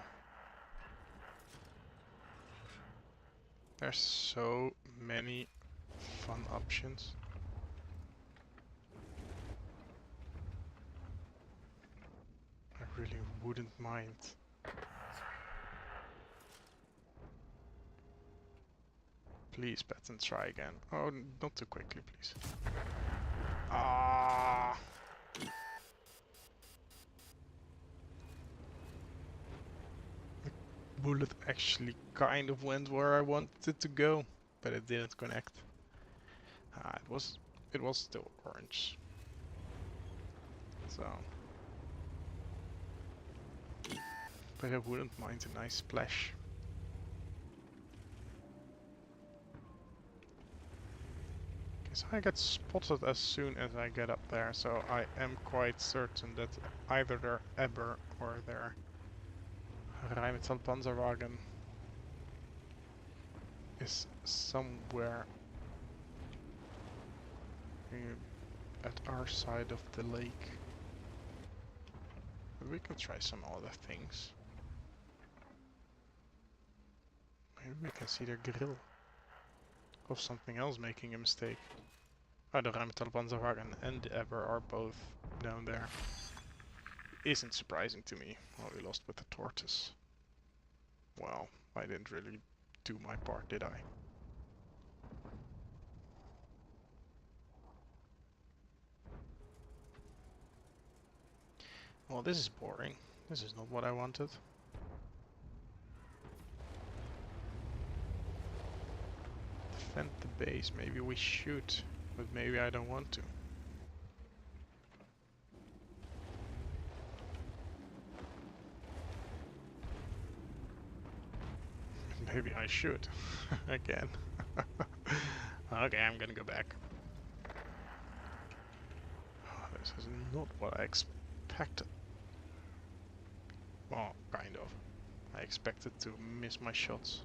There's so many fun options. I really wouldn't mind. Please, Patton, try again. Oh, not too quickly, please. Ah. The bullet actually kind of went where I wanted it to go, but it didn't connect. It was still orange. So, but I wouldn't mind a nice splash. So I get spotted as soon as I get up there, so I am quite certain that either their Eber or their Rheinmetallpanzerwagen is somewhere at our side of the lake. But we can try some other things. Maybe we can see their grill of something else making a mistake. Oh, the Rheinmetallpanzerwagen and the Eber are both down there. Isn't surprising to me. Well, we lost with the Tortoise. Well, I didn't really do my part, did I? Well, this is boring. This is not what I wanted. Defend the base. Maybe we shoot, but maybe I don't want to. Maybe I should. Again. Okay, I'm gonna go back. Oh, this is not what I expected. Well, kind of. I expected to miss my shots.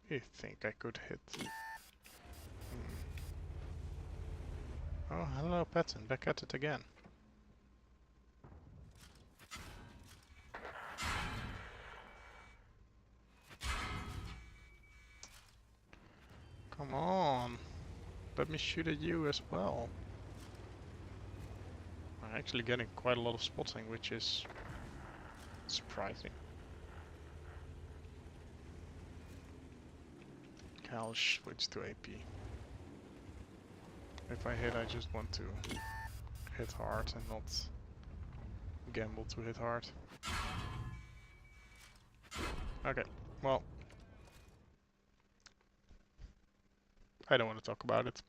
You think I could hit? Oh, hello, Patton. Back at it again. Come on. Let me shoot at you as well. I'm actually getting quite a lot of spotting, which is surprising. I'll switch to AP. If I hit, I just want to hit hard and not gamble to hit hard. Okay, well, I don't want to talk about it.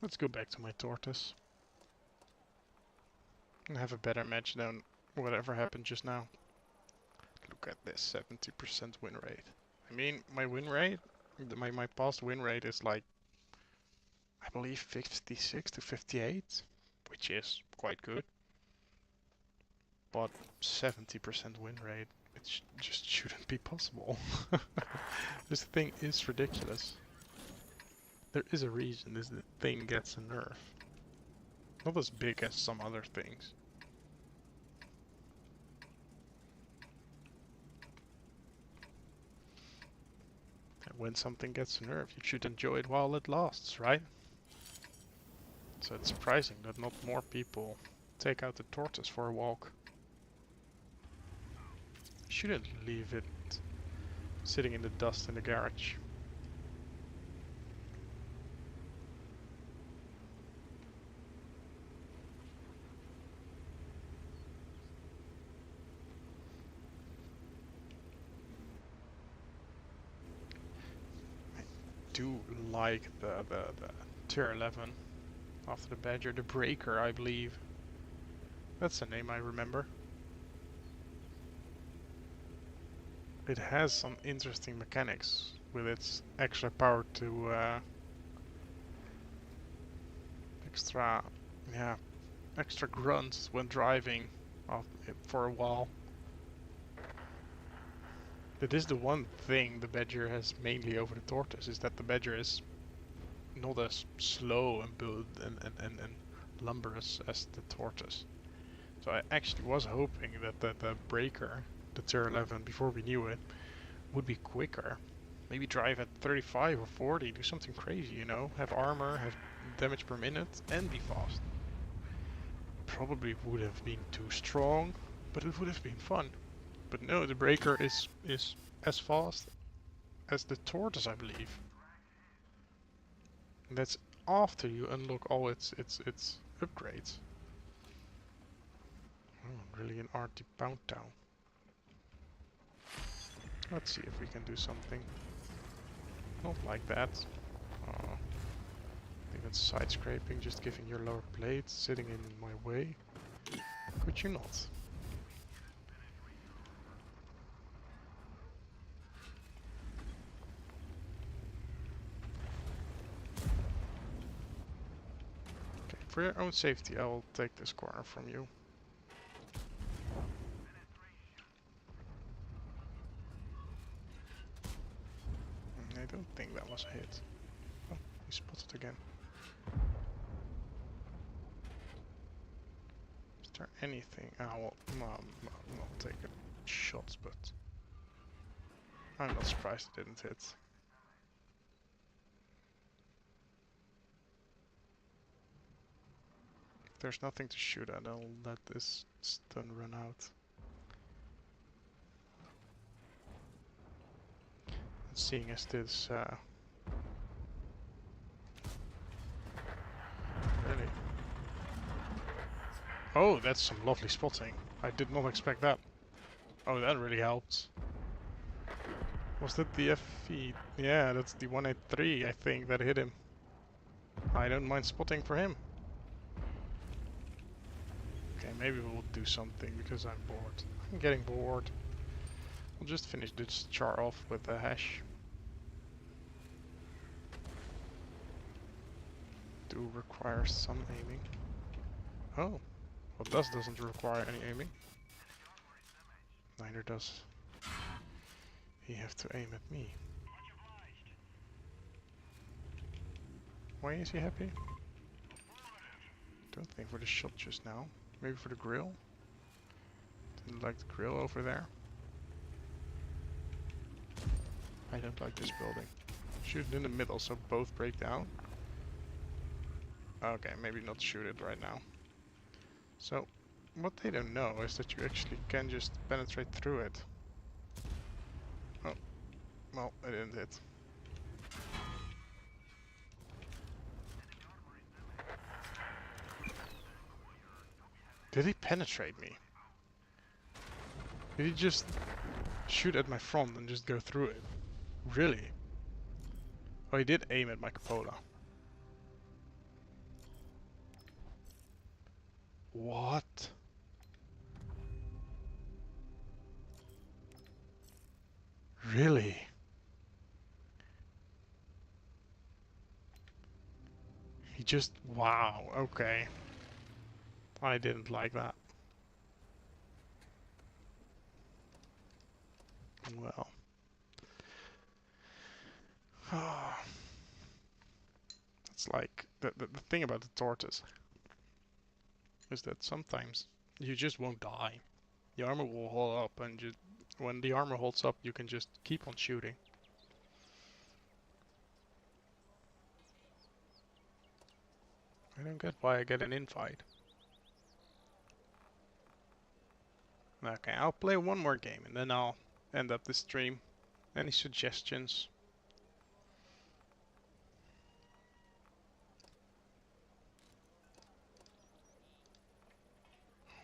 Let's go back to my Tortoise and have a better match than whatever happened just now. Look at this 70% win rate. I mean, my win rate, my past win rate is like, I believe 56 to 58, which is quite good. But 70% win rate, it just shouldn't be possible. This thing is ridiculous. There is a reason this thing gets a nerf. Not as big as some other things. And when something gets a nerf, you should enjoy it while it lasts, right? So it's surprising that not more people take out the Tortoise for a walk. You shouldn't leave it sitting in the dust in the garage. Do like the tier 11 after the Badger, the Breaker, I believe. That's the name I remember. It has some interesting mechanics with its extra power to extra grunts when driving for a while. That is the one thing the Badger has mainly over the Tortoise, is that the Badger is not as slow and build and lumberous as the Tortoise. So I actually was hoping that the Breaker, the tier 11, before we knew it, would be quicker. Maybe drive at 35 or 40, do something crazy, you know? Have armor, have damage per minute, and be fast. Probably would have been too strong, but it would have been fun. But no, the Breaker is as fast as the Tortoise, I believe. And that's after you unlock all its upgrades. Oh, really an arty pound town. Let's see if we can do something. Not like that. Even side scraping, just giving your lower plate, sitting in my way. Could you not? Okay, for your own safety, I will take this corner from you. I don't think that was a hit. Oh, he spotted again. Is there anything? Well, I'll take a shot, but I'm not surprised it didn't hit. If there's nothing to shoot at, I'll let this stun run out. Seeing as this really. Oh, that's some lovely spotting. I did not expect that. Oh, that really helped. Was that the FE? Yeah, that's the 183, I think, that hit him. I don't mind spotting for him. Okay, maybe we'll do something because I'm bored. I'm getting bored. We'll just finish this char off with a hash. Do require some aiming. Oh, well, this doesn't require any aiming. Neither does he have to aim at me. Why is he happy? Don't think for the shot just now. Maybe for the grill? Didn't like the grill over there. I don't like this building. shoot it in the middle so both break down? Okay, maybe not shoot it right now. So, what they don't know is that you actually can just penetrate through it. Oh, well, it didn't hit. Did he penetrate me? Did he just shoot at my front and just go through it? Really? Oh, he did aim at my cupola. What? Really? He just... Wow, okay. I didn't like that. Well. It's like... The thing about the Tortoise is that sometimes you just won't die. The armor will hold up and just... When the armor holds up, you can just keep on shooting. I don't get why I get an invite. Okay, I'll play one more game and then I'll end up the stream. Any suggestions?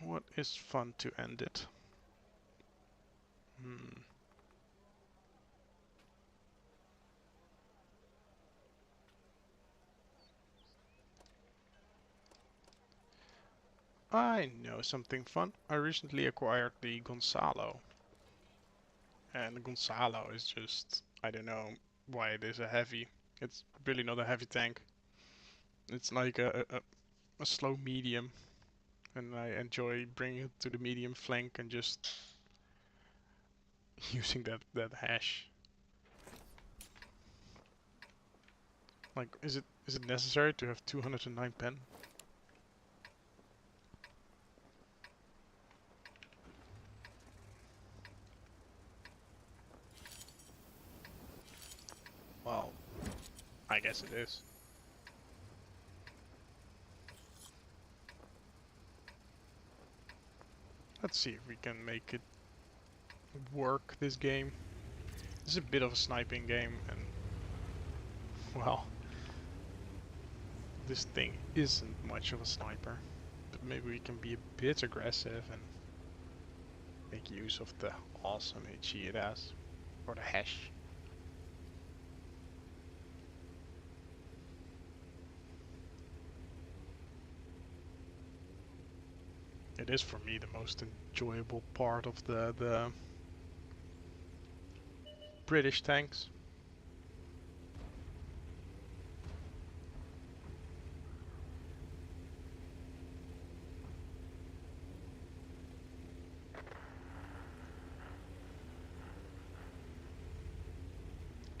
What is fun to end it? I know something fun. I recently acquired the Gonzalo. And Gonzalo is just... I don't know why it is a heavy. It's really not a heavy tank. It's like a slow medium. And I enjoy bringing it to the medium flank and just using that hash. Like, is it necessary to have 209 pen? Well, I guess it is. Let's see if we can make it work this game. This is a bit of a sniping game and well, this thing isn't much of a sniper. But maybe we can be a bit aggressive and make use of the awesome HE it has. Or the hash. It is for me the most enjoyable part of the British tanks.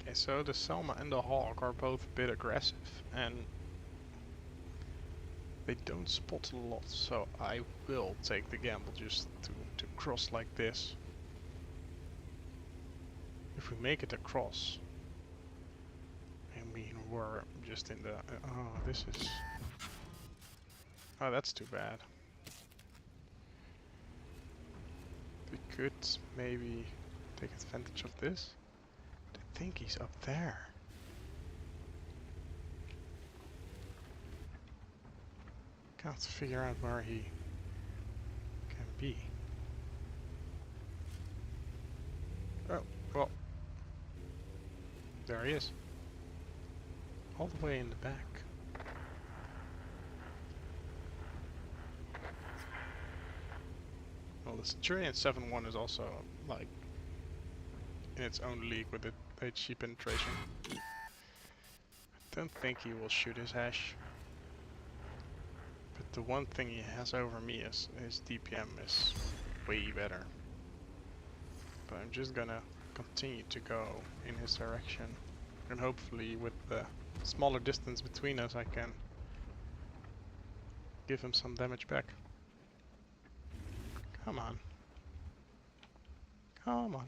Okay, so the Selma and the Hawk are both a bit aggressive and they don't spot a lot, so I will take the gamble just to cross like this. If we make it across, I mean we're just in the... oh, this is... oh, that's too bad. We could maybe take advantage of this. But I think he's up there. Can't figure out where he can be. Oh, well. There he is. All the way in the back. Well, the Centurion 7-1 is also, like, in its own league with the HE penetration. I don't think he will shoot his hash. But the one thing he has over me is his DPM is way better. But I'm just gonna continue to go in his direction. And hopefully with the smaller distance between us I can give him some damage back. Come on. Come on.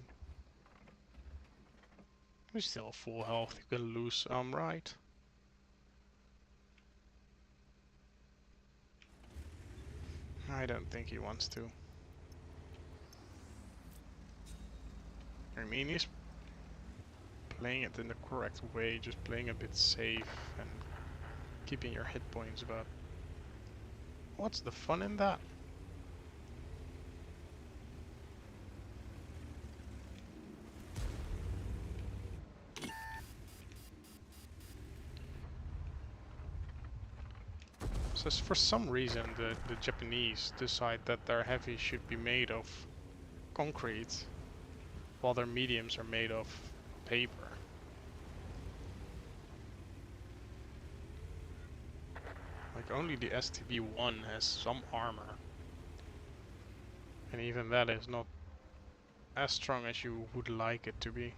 We're still full health. You can lose some, right? I don't think he wants to. I mean, he's playing it in the correct way, just playing a bit safe and keeping your hit points, but what's the fun in that? So for some reason the Japanese decide that their heavies should be made of concrete while their mediums are made of paper. Like only the STB-1 has some armor. And even that is not as strong as you would like it to be.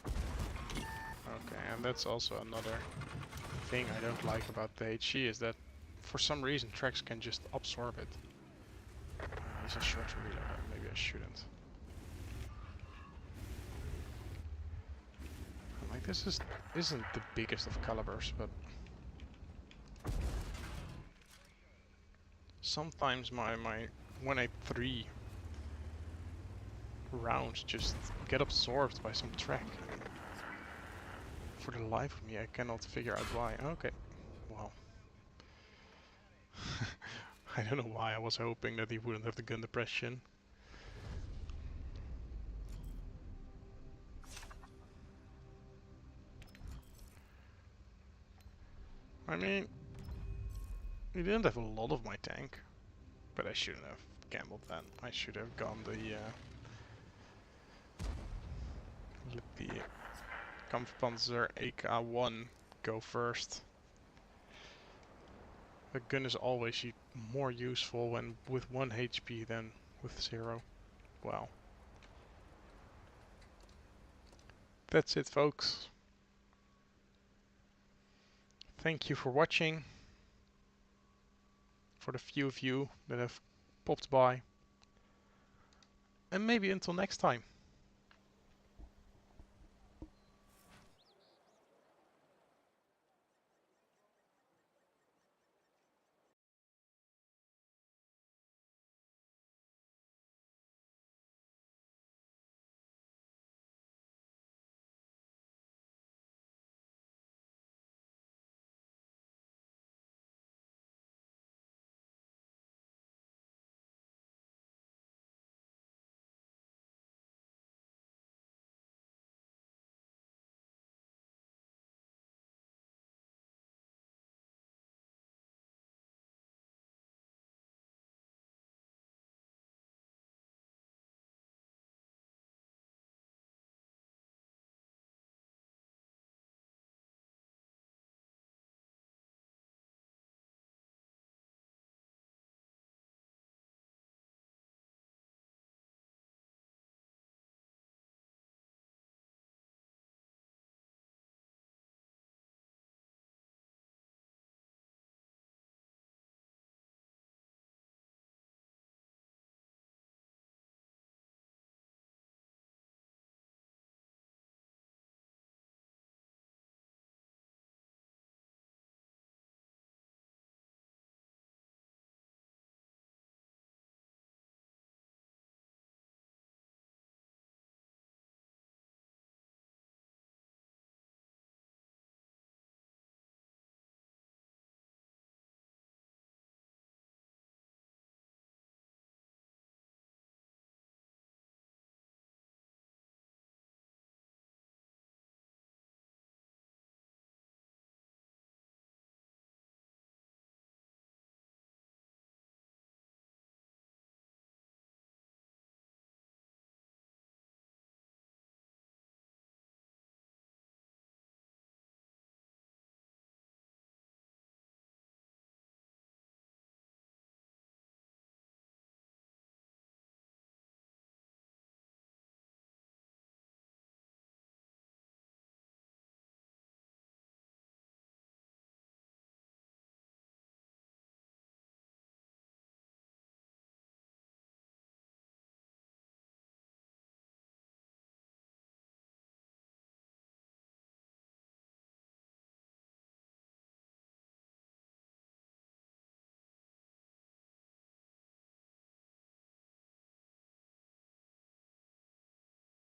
Okay, and that's also another thing I don't like about the HE is that for some reason tracks can just absorb it. He's a short reload, maybe I shouldn't. Like this isn't the biggest of calibers, but sometimes my 183 rounds just get absorbed by some track. And for the life of me, I cannot figure out why. Okay, well. I don't know why I was hoping that he wouldn't have the gun depression. I mean, he didn't have a lot of my tank, but I shouldn't have gambled that. I should have gone the let the Kampfpanzer AK-1 go first. The gun is always more useful when with 1 HP than with 0. Well, that's it, folks. Thank you for watching. For the few of you that have popped by. And maybe until next time.